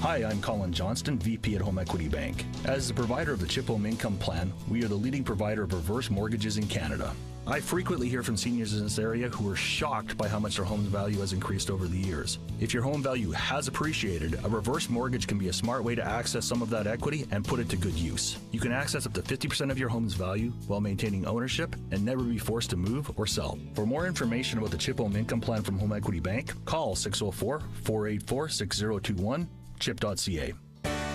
Hi, I'm Colin Johnston, VP at Home Equity Bank. As the provider of the Chip Home Income Plan, we are the leading provider of reverse mortgages in Canada. I frequently hear from seniors in this area who are shocked by how much their home's value has increased over the years. If your home value has appreciated, a reverse mortgage can be a smart way to access some of that equity and put it to good use. You can access up to 50% of your home's value while maintaining ownership and never be forced to move or sell. For more information about the Chip Home Income Plan from Home Equity Bank, call 604-484-6021, chip.ca.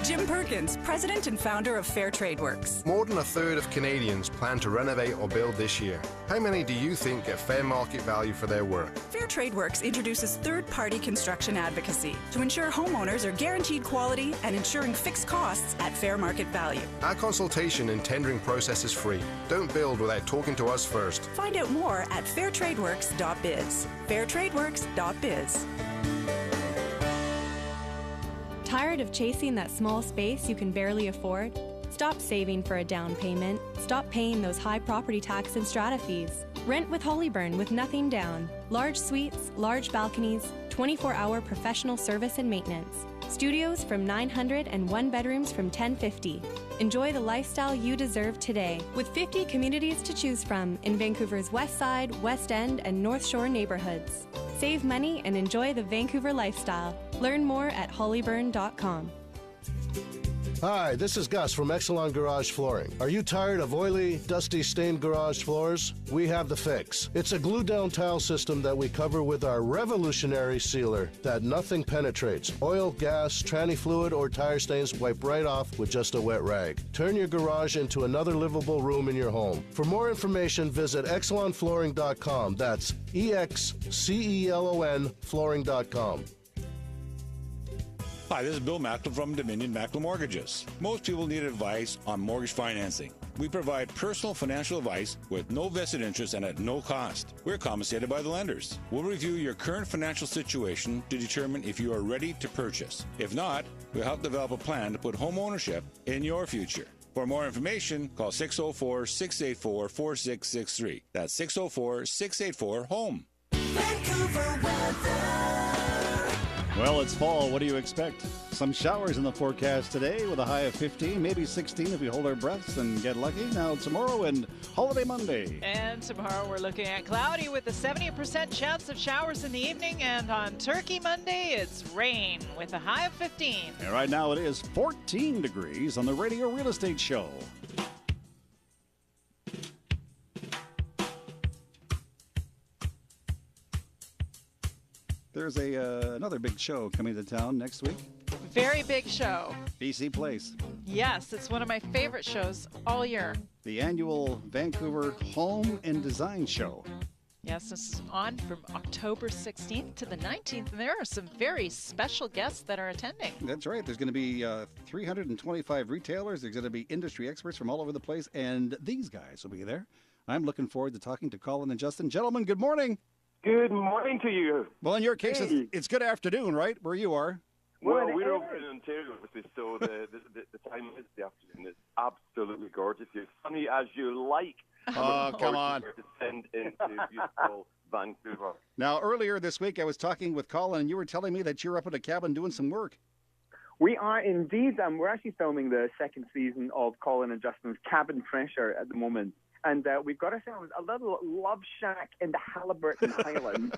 Jim Perkins, president and founder of Fair Trade Works. More than a third of Canadians plan to renovate or build this year. How many do you think get fair market value for their work? Fair Trade Works introduces third-party construction advocacy to ensure homeowners are guaranteed quality and ensuring fixed costs at fair market value. Our consultation and tendering process is free. Don't build without talking to us first. Find out more at fairtradeworks.biz. fairtradeworks.biz. Tired of chasing that small space you can barely afford? Stop saving for a down payment. Stop paying those high property tax and strata fees. Rent with Holyburn with nothing down. Large suites, large balconies, 24-hour professional service and maintenance. Studios from 900 and one bedrooms from 1050. Enjoy the lifestyle you deserve today with 50 communities to choose from in Vancouver's West Side, West End, and North Shore neighborhoods. Save money and enjoy the Vancouver lifestyle. Learn more at hollyburn.com. Hi, this is Gus from Exelon Garage Flooring. Are you tired of oily, dusty, stained garage floors? We have the fix. It's a glue-down tile system that we cover with our revolutionary sealer that nothing penetrates. Oil, gas, tranny fluid, or tire stains wipe right off with just a wet rag. Turn your garage into another livable room in your home. For more information, visit exelonflooring.com. That's EXCELON flooring.com. Hi, this is Bill Macklin from Dominion Macklin Mortgages. Most people need advice on mortgage financing. We provide personal financial advice with no vested interest and at no cost. We're compensated by the lenders. We'll review your current financial situation to determine if you are ready to purchase. If not, we'll help develop a plan to put home ownership in your future. For more information, call 604-684-4663. That's 604-684-HOME. Vancouver weather. Well, it's fall. What do you expect? Some showers in the forecast today with a high of 15, maybe 16 if we hold our breaths and get lucky. Now tomorrow and holiday Monday. And tomorrow we're looking at cloudy with a 70% chance of showers in the evening. And on Turkey Monday, it's rain with a high of 15. And right now it is 14 degrees on the Radio Real Estate Show. There's another big show coming to town next week. Very big show. BC Place. Yes, it's one of my favorite shows all year. The annual Vancouver Home and Design Show. Yes, this is on from October 16th to the 19th, and there are some very special guests that are attending. That's right. There's going to be 325 retailers. There's going to be industry experts from all over the place, and these guys will be there. I'm looking forward to talking to Colin and Justin. Gentlemen, good morning. Good morning to you. Well, in your case, it's good afternoon, right, where you are? Well, we're over in Ontario, so the time is the afternoon. It's absolutely gorgeous. You're sunny as you like. Oh, come on. To send into beautiful Vancouver. Now, earlier this week, I was talking with Colin, and you were telling me that you're up at a cabin doing some work. We are indeed. We're actually filming the second season of Colin and Justin's Cabin Pressure at the moment. And we've got ourselves a little love shack in the Haliburton Highlands,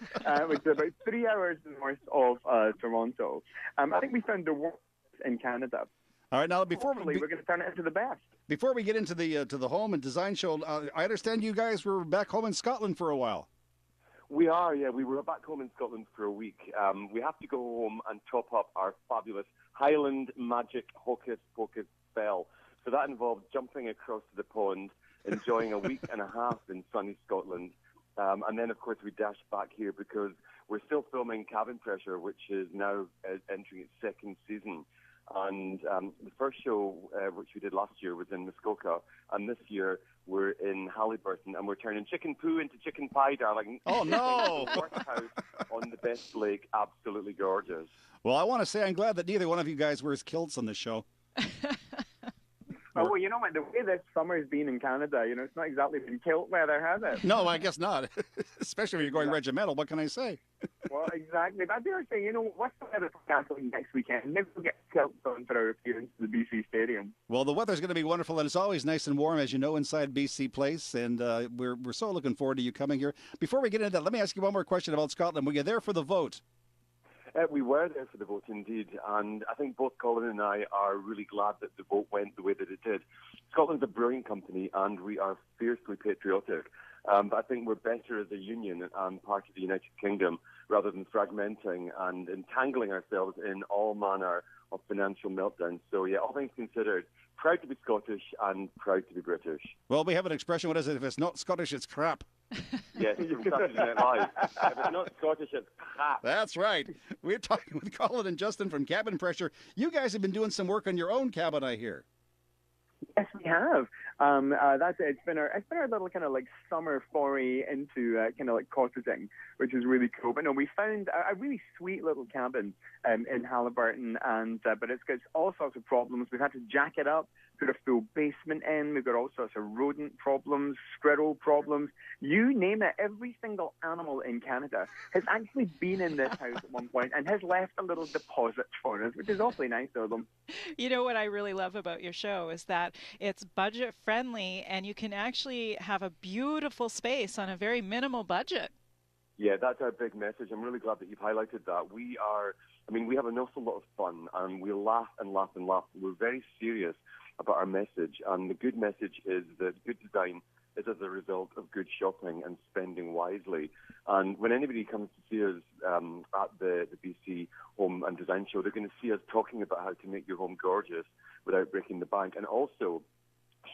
which is about 3 hours north of Toronto. I think we found the worst in Canada. All right, now before we're going to turn it into the best. Before we get into the to the home and design show, I understand you guys were back home in Scotland for a while. We are, yeah. We were back home in Scotland for a week. We have to go home and top up our fabulous Highland Magic Hocus Pocus spell. So that involved jumping across the pond, enjoying a week and a half in sunny Scotland, And then, of course, we dashed back here because we're still filming Cabin Pressure, which is now entering its second season. And the first show, which we did last year, was in Muskoka. And this year, we're in Halliburton. And we're turning chicken poo into chicken pie, darling. Oh, no! The workhouse on the best lake, absolutely gorgeous. Well, I want to say I'm glad that neither one of you guys wears kilts on the show. Oh, well, you know what? The way this summer's been in Canada, it's not exactly been kilt weather, has it? No, I guess not. Especially when you're going regimental. What can I say? Well, exactly. But I dare say, what's the weather forecast next weekend? Maybe we'll get kilts on for our appearance to the BC Stadium. Well, the weather's going to be wonderful, and it's always nice and warm, as you know, inside BC Place. And we're so looking forward to you coming here. Before we get into that, let me ask you one more question about Scotland. Were you there for the vote? We were there for the vote, indeed, and I think both Colin and I are really glad that the vote went the way that it did. Scotland's a brilliant company, and we are fiercely patriotic, but I think we're better as a union and part of the United Kingdom rather than fragmenting and entangling ourselves in all manner of financial meltdowns. So, yeah, all things considered, proud to be Scottish and proud to be British. Well, we have an expression, what is it? If it's not Scottish, it's crap. Yes, from Saturday Night Live. If it's not Scottish, it's crap. That's right. We're talking with Colin and Justin from Cabin Pressure. You guys have been doing some work on your own cabin, I hear. Yes, we have. That's it. It's been our little kind of like summer foray into kind of like cottaging, which is really cool. But no, we found a really sweet little cabin in Halliburton, and but it's got all sorts of problems. We've had to jack it up, put a full basement in. We've got all sorts of rodent problems, squirrel problems. You name it. Every single animal in Canada has actually been in this house at one point and has left a little deposit for us, which is awfully nice of them. You know what I really love about your show is that it's budget friendly and you can actually have a beautiful space on a very minimal budget. Yeah, that's our big message. I'm really glad that you've highlighted that. We have an awful lot of fun, and we laugh and laugh and laugh. We're very serious about our message, and the good message is that good design is as a result of good shopping and spending wisely. And when anybody comes to see us at the BC Home and Design Show, they're going to see us talking about how to make your home gorgeous without breaking the bank, and also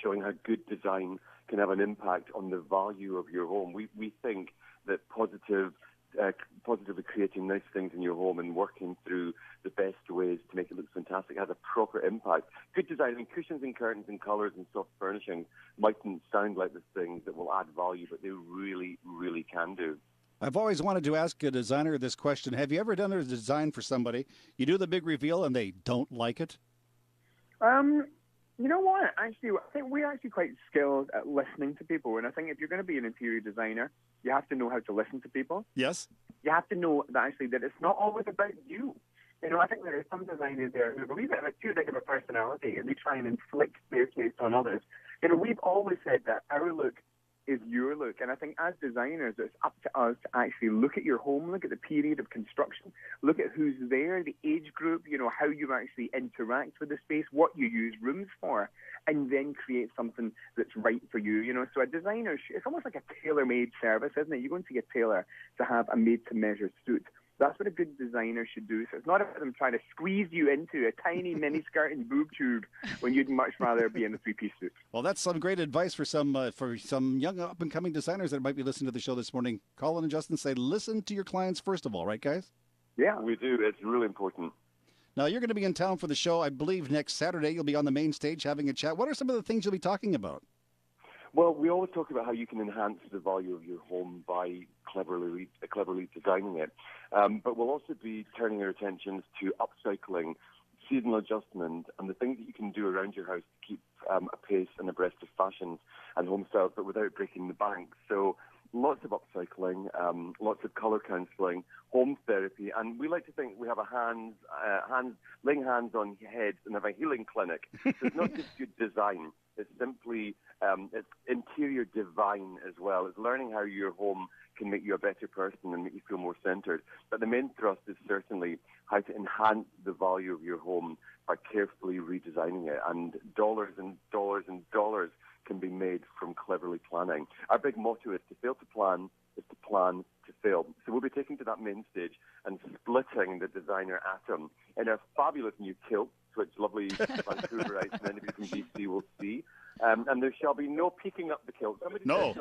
showing how good design can have an impact on the value of your home. We think that positively creating nice things in your home and working through the best ways to make it look fantastic has a proper impact. Good design, cushions and curtains and colours and soft furnishings mightn't sound like the things that will add value, but they really, really can do. I've always wanted to ask a designer this question. Have you ever done a design for somebody, you do the big reveal and they don't like it? You know what? Actually, I think we're actually quite skilled at listening to people. And I think if you're going to be an interior designer, you have to know how to listen to people. Yes. You have to know that it's not always about you. I think there are some designers there who believe it have too big of a personality and they try and inflict their taste on others. We've always said that our look is your look. And I think as designers, it's up to us to actually look at your home, look at the period of construction, look at who's there, the age group, how you actually interact with the space, what you use rooms for, and then create something that's right for you. So a designer, it's almost like a tailor-made service, isn't it? You go and see a tailor to have a made-to-measure suit. That's what a good designer should do. So it's not about them trying to squeeze you into a tiny miniskirt and boob tube when you'd much rather be in a three-piece suit. Well, that's some great advice for some young up-and-coming designers that might be listening to the show this morning. Colin and Justin say, listen to your clients first of all, right, guys? Yeah, we do. It's really important. Now, you're going to be in town for the show, I believe, next Saturday. You'll be on the main stage having a chat. What are some of the things you'll be talking about? Well, we always talk about how you can enhance the value of your home by cleverly designing it. But we'll also be turning our attentions to upcycling, seasonal adjustment, and the things that you can do around your house to keep apace and abreast of fashions and home styles, but without breaking the bank. So lots of upcycling, lots of colour counselling, home therapy, and we like to think we have laying hands on heads and have a healing clinic. So it's not just good design. It's simply it's interior divine as well. It's learning how your home can make you a better person and make you feel more centered. But the main thrust is certainly how to enhance the value of your home by carefully redesigning it. And dollars and dollars and dollars can be made from cleverly planning. Our big motto is to fail to plan is to plan to fail. So we'll be taking to that main stage and splitting the designer atom in a fabulous new kilt, which lovely Vancouverites and anybody from BC will see. And there shall be no peeking up the kilt. No.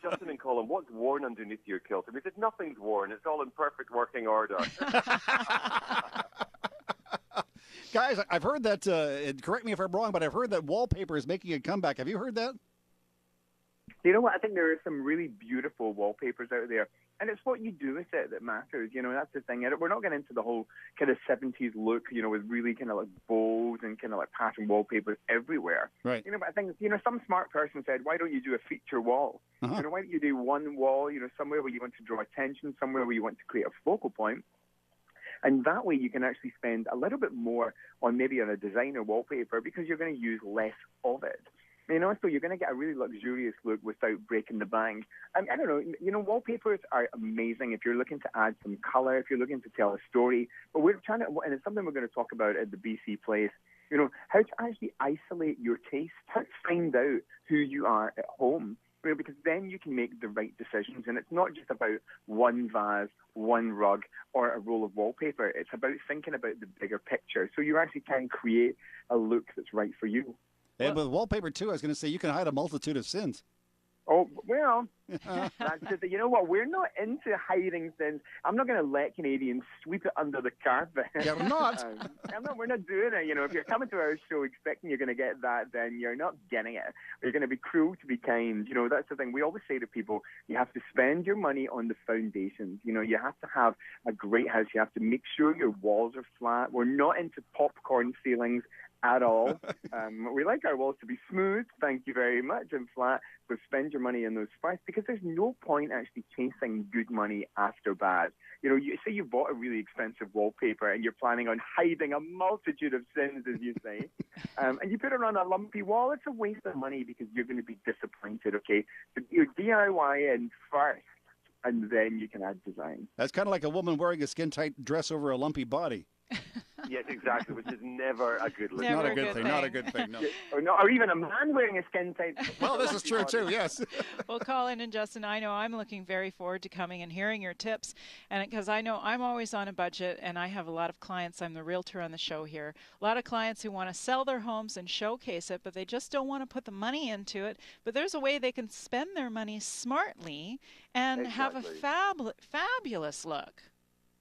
Justin and Colin Colin, what's worn underneath your kilt? And we said, nothing's worn. It's all in perfect working order. Guys, I've heard that, correct me if I'm wrong, but I've heard that wallpaper is making a comeback. Have you heard that? You know what? I think there are some really beautiful wallpapers out there. And it's what you do with it that matters. You know, that's the thing. We're not getting into the whole kind of 70s look, you know, with really kind of like bows and kind of like pattern wallpapers everywhere. Right. You know, but I think, you know, some smart person said, why don't you do a feature wall? Uh-huh. You know, why don't you do one wall, you know, somewhere where you want to draw attention, somewhere where you want to create a focal point. And that way you can actually spend a little bit more on maybe on a designer wallpaper because you're going to use less of it. You know, so you're going to get a really luxurious look without breaking the bank. I don't know, you know, wallpapers are amazing if you're looking to add some color, if you're looking to tell a story. But we're trying to, and it's something we're going to talk about at the BC Place, you know, how to actually isolate your taste, how to find out who you are at home. You know, because then you can make the right decisions. And it's not just about one vase, one rug, or a roll of wallpaper. It's about thinking about the bigger picture. So you actually can create a look that's right for you. And with wallpaper, too, I was going to say, you can hide a multitude of sins. Oh, well, that's just, you know what? We're not into hiding things. I'm not going to let Canadians sweep it under the carpet. You're not. We're not doing it. You know, if you're coming to our show expecting you're going to get that, then you're not getting it. You're going to be cruel to be kind. You know, that's the thing. We always say to people, you have to spend your money on the foundations. You know, you have to have a great house. You have to make sure your walls are flat. We're not into popcorn ceilings at all. We like our walls to be smooth, thank you very much, and flat. So spend your money in those first, because there's no point actually chasing good money after bad. You know, you say you bought a really expensive wallpaper and you're planning on hiding a multitude of sins, as you say, and you put it on a lumpy wall. It's a waste of money because you're going to be disappointed, okay? So you DIY in first, and then you can add design. That's kind of like a woman wearing a skin-tight dress over a lumpy body. Yes, exactly, which is never a good look. Not a good thing. Not a good thing, no. Or even a man wearing a skin-tight. Well, this is true, too, yes. Well, Colin and Justin, I know I'm looking very forward to coming and hearing your tips, and because I know I'm always on a budget, and I have a lot of clients. I'm the realtor on the show here. A lot of clients who want to sell their homes and showcase it, but they just don't want to put the money into it. But there's a way they can spend their money smartly and have a fabulous look.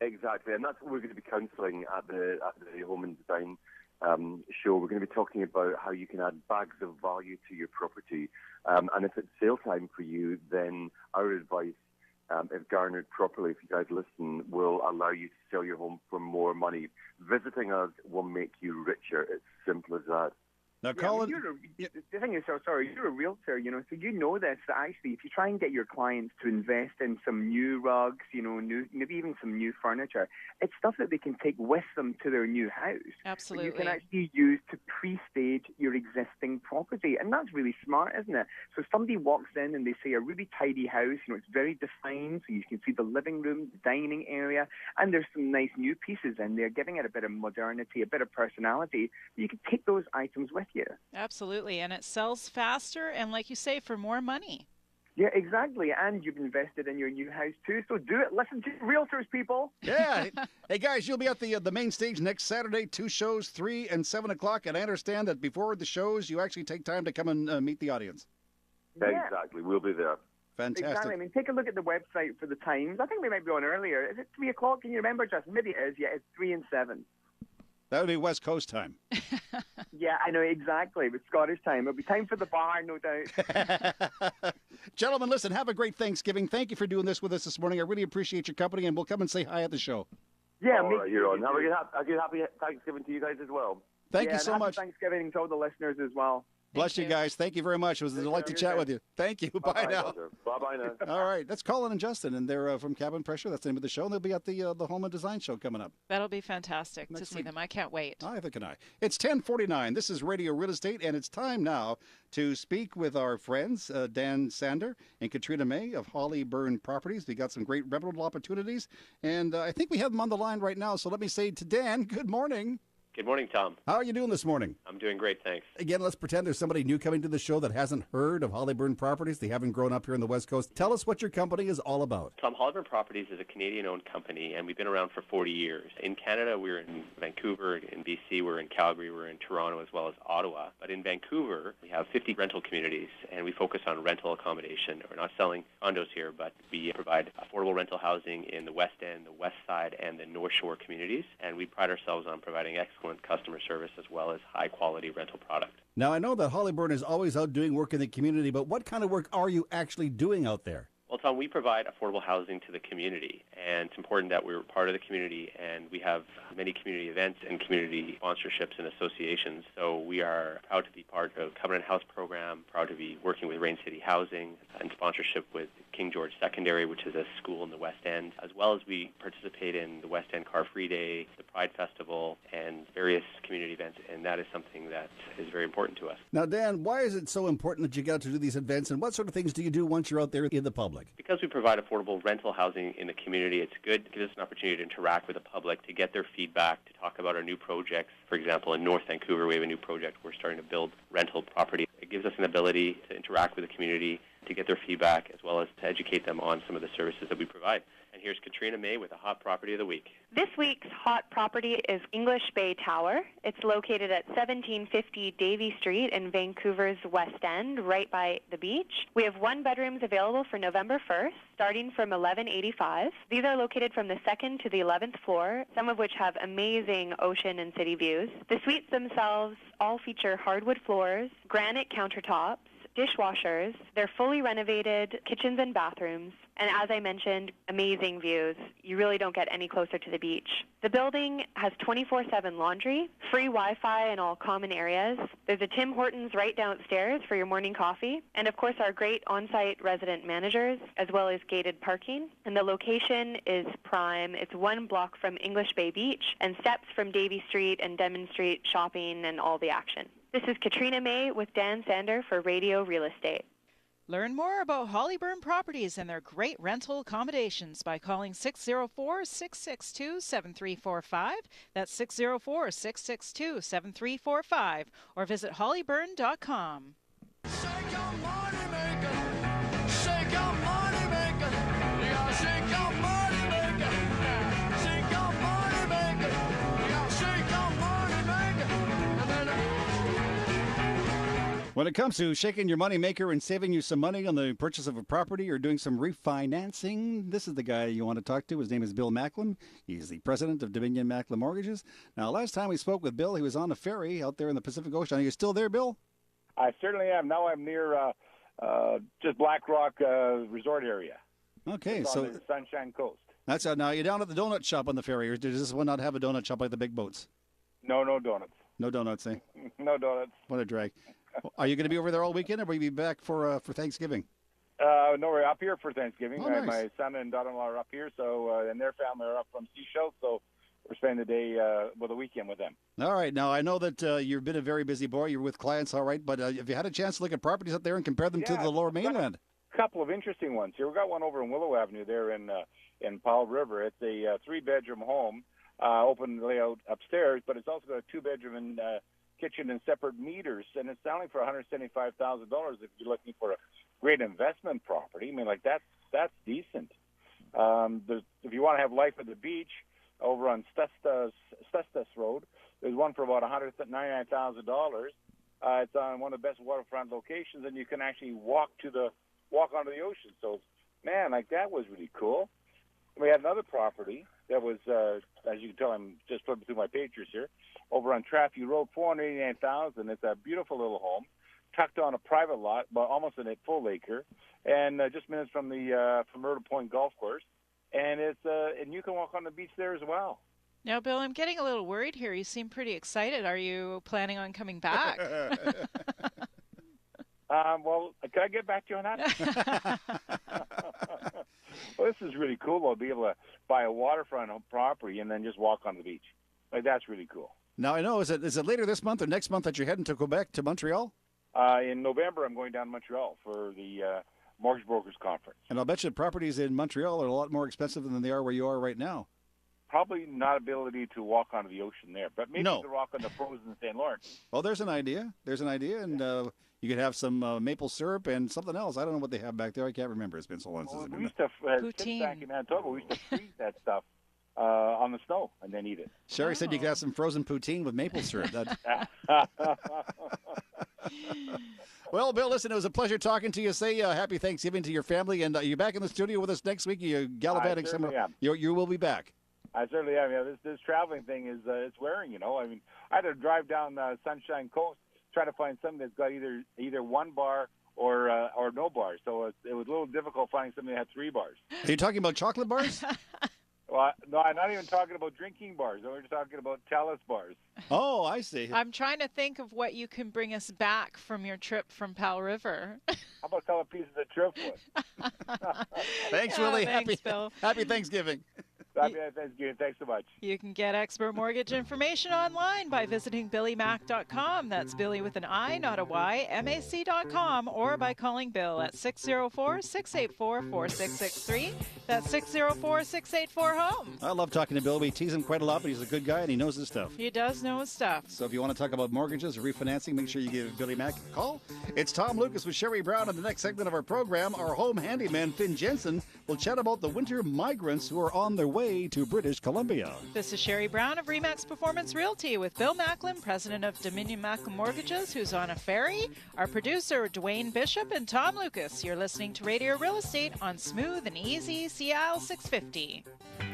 Exactly, and that's what we're going to be counselling at the Home and Design show. We're going to be talking about how you can add bags of value to your property. And if it's sale time for you, then our advice, if garnered properly, if you guys listen, will allow you to sell your home for more money. Visiting us will make you richer. It's simple as that. Now, Colin, the thing is, you're a realtor, you know, so you know this, that actually if you try and get your clients to invest in some new rugs, you know, maybe even some new furniture, it's stuff that they can take with them to their new house. Absolutely. That you can actually use to pre-stage your existing property. And that's really smart, isn't it? So somebody walks in and they say a really tidy house, you know, it's very defined, so you can see the living room, the dining area, and there's some nice new pieces in there, giving it a bit of modernity, a bit of personality. You can take those items with you. Absolutely, and it sells faster and, like you say, for more money. Yeah, exactly, and you've invested in your new house too, so do it. Listen to realtors, people. Yeah. Hey, guys, you'll be at the main stage next Saturday, 2 shows, 3 and 7 o'clock, and I understand that before the shows, you actually take time to come and meet the audience. Yeah. Exactly, we'll be there. Fantastic. Exactly. I mean, take a look at the website for the times. I think we might be on earlier. Is it 3 o'clock? Can you remember, Justin? Maybe it is. Yeah, it's 3 and 7. That would be West Coast time. Yeah, I know, exactly. With Scottish time. It'll be time for the bar, no doubt. Gentlemen, listen, have a great Thanksgiving. Thank you for doing this with us this morning. I really appreciate your company, and we'll come and say hi at the show. Yeah, all right, you're on. Have a good happy Thanksgiving to you guys as well. Thank you so much. Happy Thanksgiving to all the listeners as well. Bless you guys. Thank you very much. It was a delight to chat with you. Thank you. Bye now. Bye-bye now. All right. That's Colin and Justin, and they're from Cabin Pressure. That's the name of the show. And they'll be at the Home and Design show coming up. That'll be fantastic to see them. I can't wait. Neither can I. It's 10:49. This is Radio Real Estate, and it's time now to speak with our friends, Dan Sander and Katrina May of Hollyburn Properties. We got some great rental opportunities, and I think we have them on the line right now. So let me say to Dan, good morning. Good morning, Tom. How are you doing this morning? I'm doing great, thanks. Again, let's pretend there's somebody new coming to the show that hasn't heard of Hollyburn Properties. They haven't grown up here in the West Coast. Tell us what your company is all about. Tom, Hollyburn Properties is a Canadian-owned company, and we've been around for 40 years. In Canada, we're in Vancouver. In BC, we're in Calgary. We're in Toronto as well as Ottawa. But in Vancouver, we have 50 rental communities, and we focus on rental accommodation. We're not selling condos here, but we provide affordable rental housing in the West End, the West Side, and the North Shore communities. And we pride ourselves on providing excellent customer service as well as high-quality rental product. Now, I know that Hollyburn is always out doing work in the community, but what kind of work are you actually doing out there? Well, Tom, we provide affordable housing to the community, and it's important that we're part of the community, and we have many community events and community sponsorships and associations. So we are proud to be part of Covenant House program, proud to be working with Rain City Housing, and sponsorship with King George Secondary, which is a school in the West End, as well as we participate in the West End Car Free Day, the Pride Festival, and various community events, and that is something that is very important to us. Now, Dan, why is it so important that you get out to do these events, and what sort of things do you do once you're out there in the public? Because we provide affordable rental housing in the community, it's good. It gives us an opportunity to interact with the public, to get their feedback, to talk about our new projects. For example, in North Vancouver, we have a new project. We're starting to build rental property. It gives us an ability to interact with the community, to get their feedback, as well as to educate them on some of the services that we provide. And here's Katrina May with a hot property of the week. This week's hot property is English Bay Tower. It's located at 1750 Davie Street in Vancouver's West End, right by the beach. We have 1 bedrooms available for November 1st, starting from $11.85. These are located from the 2nd to the 11th floor, some of which have amazing ocean and city views. The suites themselves all feature hardwood floors, granite countertops, dishwashers. They're fully renovated kitchens and bathrooms. And as I mentioned, amazing views. You really don't get any closer to the beach. The building has 24/7 laundry, free Wi-Fi in all common areas. There's a Tim Hortons right downstairs for your morning coffee. And of course, our great on-site resident managers, as well as gated parking. And the location is prime. It's 1 block from English Bay Beach and steps from Davie Street and Denman Street shopping and all the action. This is Katrina May with Dan Sander for Radio Real Estate. Learn more about Hollyburn Properties and their great rental accommodations by calling 604-662-7345. That's 604-662-7345. Or visit hollyburn.com. Shake your money maker. Shake your money maker. You gotta shake your money maker. Shake your money maker. You gotta shake your money maker. When it comes to shaking your money maker and saving you some money on the purchase of a property or doing some refinancing, this is the guy you want to talk to. His name is Bill Macklem. He's the president of Dominion Macklem Mortgages. Now, last time we spoke with Bill, he was on a ferry out there in the Pacific Ocean. Are you still there, Bill? I certainly am. Now I'm near just Black Rock Resort area. Okay, it's so on the Sunshine Coast. That's now you're down at the donut shop on the ferry, or does this one not have a donut shop like the big boats? No donuts. No donuts, eh? No donuts. What a drag. Are you going to be over there all weekend, or will you be back for Thanksgiving? No, we're up here for Thanksgiving. Oh, nice. My son and daughter-in-law are up here, so and their family are up from Seashell, so we're spending the day the weekend with them. All right. Now, I know that you've been a very busy boy. You're with clients, all right, but have you had a chance to look at properties up there and compare them to the Lower Mainland? A couple of interesting ones here. We've got one over in Willow Avenue there in Powell River. It's a 3-bedroom home, open layout upstairs, but it's also got a 2-bedroom and kitchen and separate meters, and it's selling for $175,000 if you're looking for a great investment property. I mean, like that's decent. If you want to have life at the beach, over on Stustus Road, there's one for about $199,000. It's on one of the best waterfront locations, and you can actually walk onto the ocean. So, man, like that was really cool. We had another property that was, as you can tell, I'm just flipping through my pictures here, over on Traffy Road, $489,000. It's a beautiful little home, tucked on a private lot, but almost in a full acre, and just minutes from the from Myrtle Point Golf Course, and it's and you can walk on the beach there as well. Now, Bill, I'm getting a little worried here. You seem pretty excited. Are you planning on coming back? Well, can I get back to you on that? Well, this is really cool. I'll be able to buy a waterfront property and then just walk on the beach. Like, that's really cool. Now, I know, is it later this month or next month that you're heading to Quebec, to Montreal? In November, I'm going down to Montreal for the Mortgage Brokers Conference. And I'll bet you properties in Montreal are a lot more expensive than they are where you are right now. probably not ability to walk onto the ocean there, but maybe No. you could walk on the frozen St. Lawrence. Well, there's an idea. And you could have some maple syrup and something else. I don't know what they have back there. I can't remember. It's been so long since I've We been used there. to, since back in Manitoba, we used to freeze that stuff on the snow and then eat it. Sherry said you could have some frozen poutine with maple syrup. Well, Bill, listen, it was a pleasure talking to you. Say happy Thanksgiving to your family, and you back in the studio with us next week? You're gallivanting somewhere. You will be back. I certainly am. Yeah, this traveling thing is it's wearing. I mean, I had to drive down Sunshine Coast trying to find something that's got either one bar or no bars. So it was a little difficult finding something that had 3 bars. Are you talking about chocolate bars? Well, no, I'm not even talking about drinking bars. We're just talking about Chalice bars. Oh, I see. I'm trying to think of what you can bring us back from your trip from Powell River. How about a couple pieces of driftwood? Thanks, Yeah, Willie. thanks, Bill. Happy Thanksgiving. Happy Thanksgiving. Thanks so much. You can get expert mortgage information online by visiting BillyMac.com. That's Billy with an I, not a Y, MAC.com, or by calling Bill at 604-684-4663. That's 604-684-HOME. I love talking to Bill. We tease him quite a lot, but he's a good guy and he knows his stuff. He does know his stuff. So if you want to talk about mortgages or refinancing, make sure you give Billy Mack a call. It's Tom Lucas with Sherry Brown. In the next segment of our program, our home handyman, Finn Jensen, will chat about the winter migrants who are on their way to British Columbia. This is Sherry Brown of RE/MAX Performance Realty with Bill Macklin, president of Dominion Macklin Mortgages, who's on a ferry, our producer, Dwayne Bishop, and Tom Lucas. You're listening to Radio Real Estate on Smooth and Easy CL 650.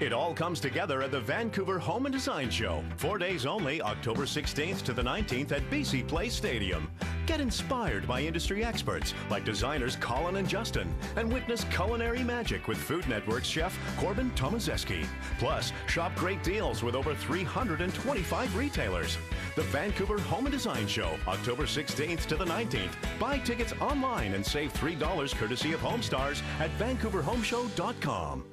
It all comes together at the Vancouver Home and Design Show. 4 days only, October 16th to the 19th at BC Place Stadium. Get inspired by industry experts like designers Colin and Justin, and witness culinary magic with Food Network's chef Corbin Tomazeski. Plus, shop great deals with over 325 retailers. The Vancouver Home and Design Show, October 16th to the 19th. Buy tickets online and save $3 courtesy of HomeStars at VancouverHomeShow.com.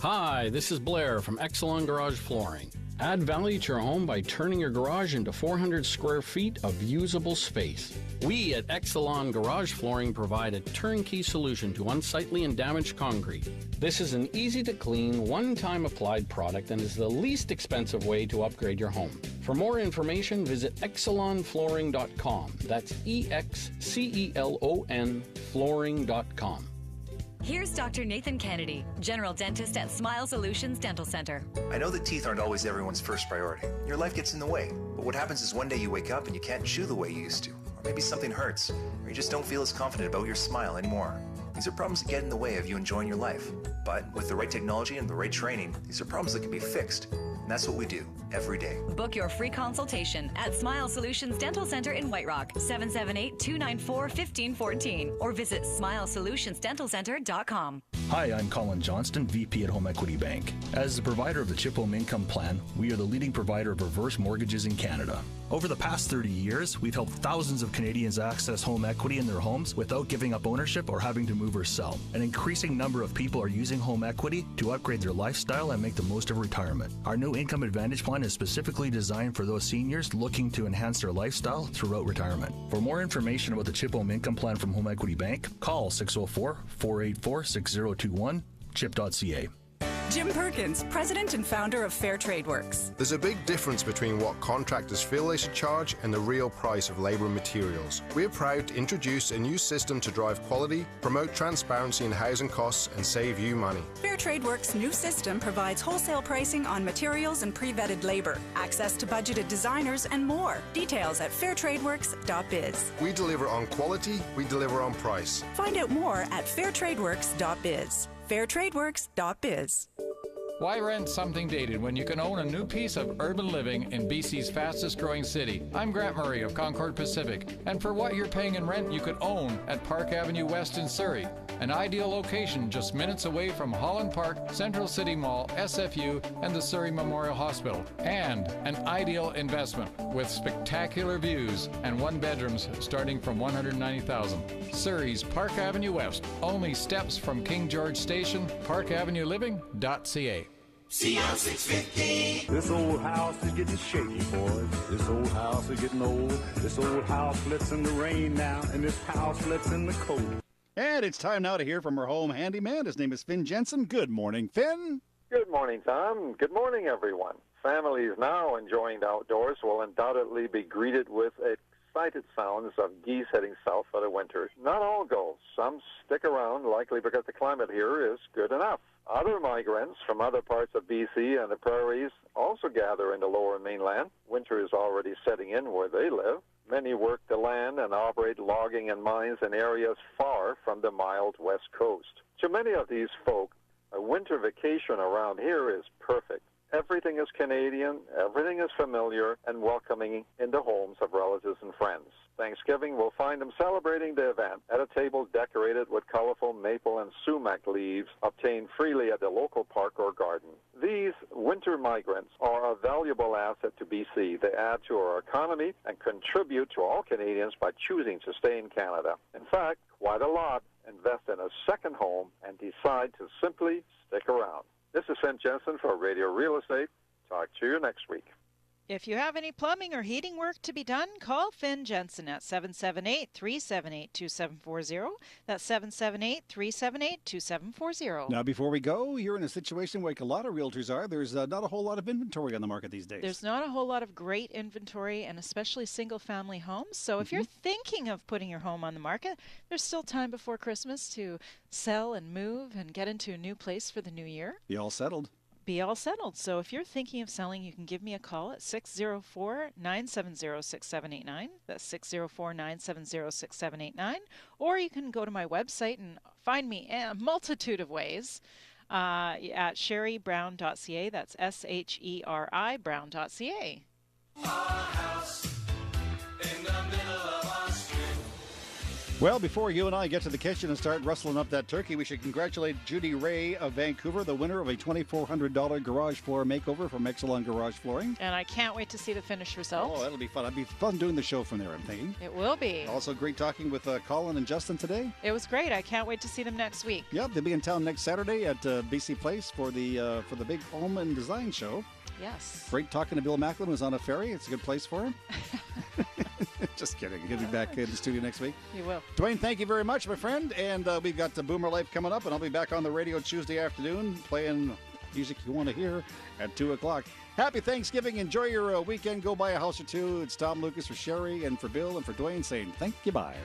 Hi, this is Blair from Exelon Garage Flooring. Add value to your home by turning your garage into 400 square feet of usable space. We at Exelon Garage Flooring provide a turnkey solution to unsightly and damaged concrete. This is an easy-to-clean, one-time applied product and is the least expensive way to upgrade your home. For more information, visit excelonflooring.com. That's EXCELON flooring.com. Here's Dr. Nathan Kennedy, General Dentist at Smile Solutions Dental Center. I know that teeth aren't always everyone's first priority. Your life gets in the way. But what happens is one day you wake up and you can't chew the way you used to. Or maybe something hurts. Or you just don't feel as confident about your smile anymore. These are problems that get in the way of you enjoying your life. But with the right technology and the right training, these are problems that can be fixed. And that's what we do every day. Book your free consultation at Smile Solutions Dental Center in White Rock, 778-294-1514, or visit smilesolutionsdentalcenter.com. Hi, I'm Colin Johnston, VP at Home Equity Bank. As the provider of the Chip Home Income Plan, we are the leading provider of reverse mortgages in Canada. Over the past 30 years, we've helped thousands of Canadians access home equity in their homes without giving up ownership or having to move or sell. An increasing number of people are using home equity to upgrade their lifestyle and make the most of retirement. Our new Income Advantage Plan is specifically designed for those seniors looking to enhance their lifestyle throughout retirement. For more information about the Chip Home Income Plan from Home Equity Bank, call 604-484-6021, chip.ca. Jim Perkins, president and founder of Fair Trade Works. There's a big difference between what contractors feel they should charge and the real price of labour and materials. We are proud to introduce a new system to drive quality, promote transparency in housing costs, and save you money. Fair Trade Works' new system provides wholesale pricing on materials and pre-vetted labor, access to budgeted designers, and more. Details at fairtradeworks.biz. We deliver on quality, we deliver on price. Find out more at fairtradeworks.biz. fairtradeworks.biz. Why rent something dated when you can own a new piece of urban living in BC's fastest growing city? I'm Grant Murray of Concord Pacific, and for what you're paying in rent, you could own at Park Avenue West in Surrey. An ideal location just minutes away from Holland Park, Central City Mall, SFU, and the Surrey Memorial Hospital. And an ideal investment with spectacular views and one bedrooms starting from $190,000. Surrey's Park Avenue West, only steps from King George Station, parkavenueliving.ca. CL 650. This old house is getting shaky, boys. This old house is getting old. This old house flips in the rain now, and this house flips in the cold. And it's time now to hear from our home handyman. His name is Finn Jensen. Good morning, Finn. Good morning, Tom. Good morning, everyone. Families now enjoying the outdoors will undoubtedly be greeted with excited sounds of geese heading south for the winter. Not all go. Some stick around, likely because the climate here is good enough. Other migrants from other parts of BC and the prairies also gather in the lower mainland. Winter is already setting in where they live. Many work the land and operate logging and mines in areas far from the mild west coast. To many of these folk, a winter vacation around here is perfect. Everything is Canadian, everything is familiar, and welcoming in the homes of relatives and friends. Thanksgiving will find them celebrating the event at a table decorated with colorful maple and sumac leaves obtained freely at the local park or garden. These winter migrants are a valuable asset to BC. They add to our economy and contribute to all Canadians by choosing to stay in Canada. In fact, quite a lot invest in a second home and decide to simply stick around. This is Finn Jensen for Radio Real Estate. Talk to you next week. If you have any plumbing or heating work to be done, call Finn Jensen at 778-378-2740. That's 778-378-2740. Now, before we go, you're in a situation like a lot of realtors are. There's not a whole lot of inventory on the market these days. There's not a whole lot of great inventory, and especially single-family homes. So if you're thinking of putting your home on the market, there's still time before Christmas to sell and move and get into a new place for the new year. Be all settled. Be all settled. So if you're thinking of selling, you can give me a call at 604-970-6789. That's 604-970-6789. Or you can go to my website and find me in a multitude of ways at sherrybrown.ca. That's SHERI Brown.ca. Well, before you and I get to the kitchen and start rustling up that turkey, we should congratulate Judy Ray of Vancouver, the winner of a $2,400 garage floor makeover from Exelon Garage Flooring. And I can't wait to see the finished result. Oh, that'll be fun. It'll be fun doing the show from there, I'm thinking. It will be. Also great talking with Colin and Justin today. It was great. I can't wait to see them next week. Yep, they'll be in town next Saturday at BC Place for the big home and design show. Yes. Great talking to Bill Macklin, who's on a ferry. It's a good place for him. Just kidding. He'll be back in the studio next week. He will. Dwayne, thank you very much, my friend. And we've got the Boomer Life coming up, and I'll be back on the radio Tuesday afternoon playing music you want to hear at 2 o'clock. Happy Thanksgiving. Enjoy your weekend. Go buy a house or two. It's Tom Lucas for Sherry and for Bill and for Dwayne saying thank you. Bye.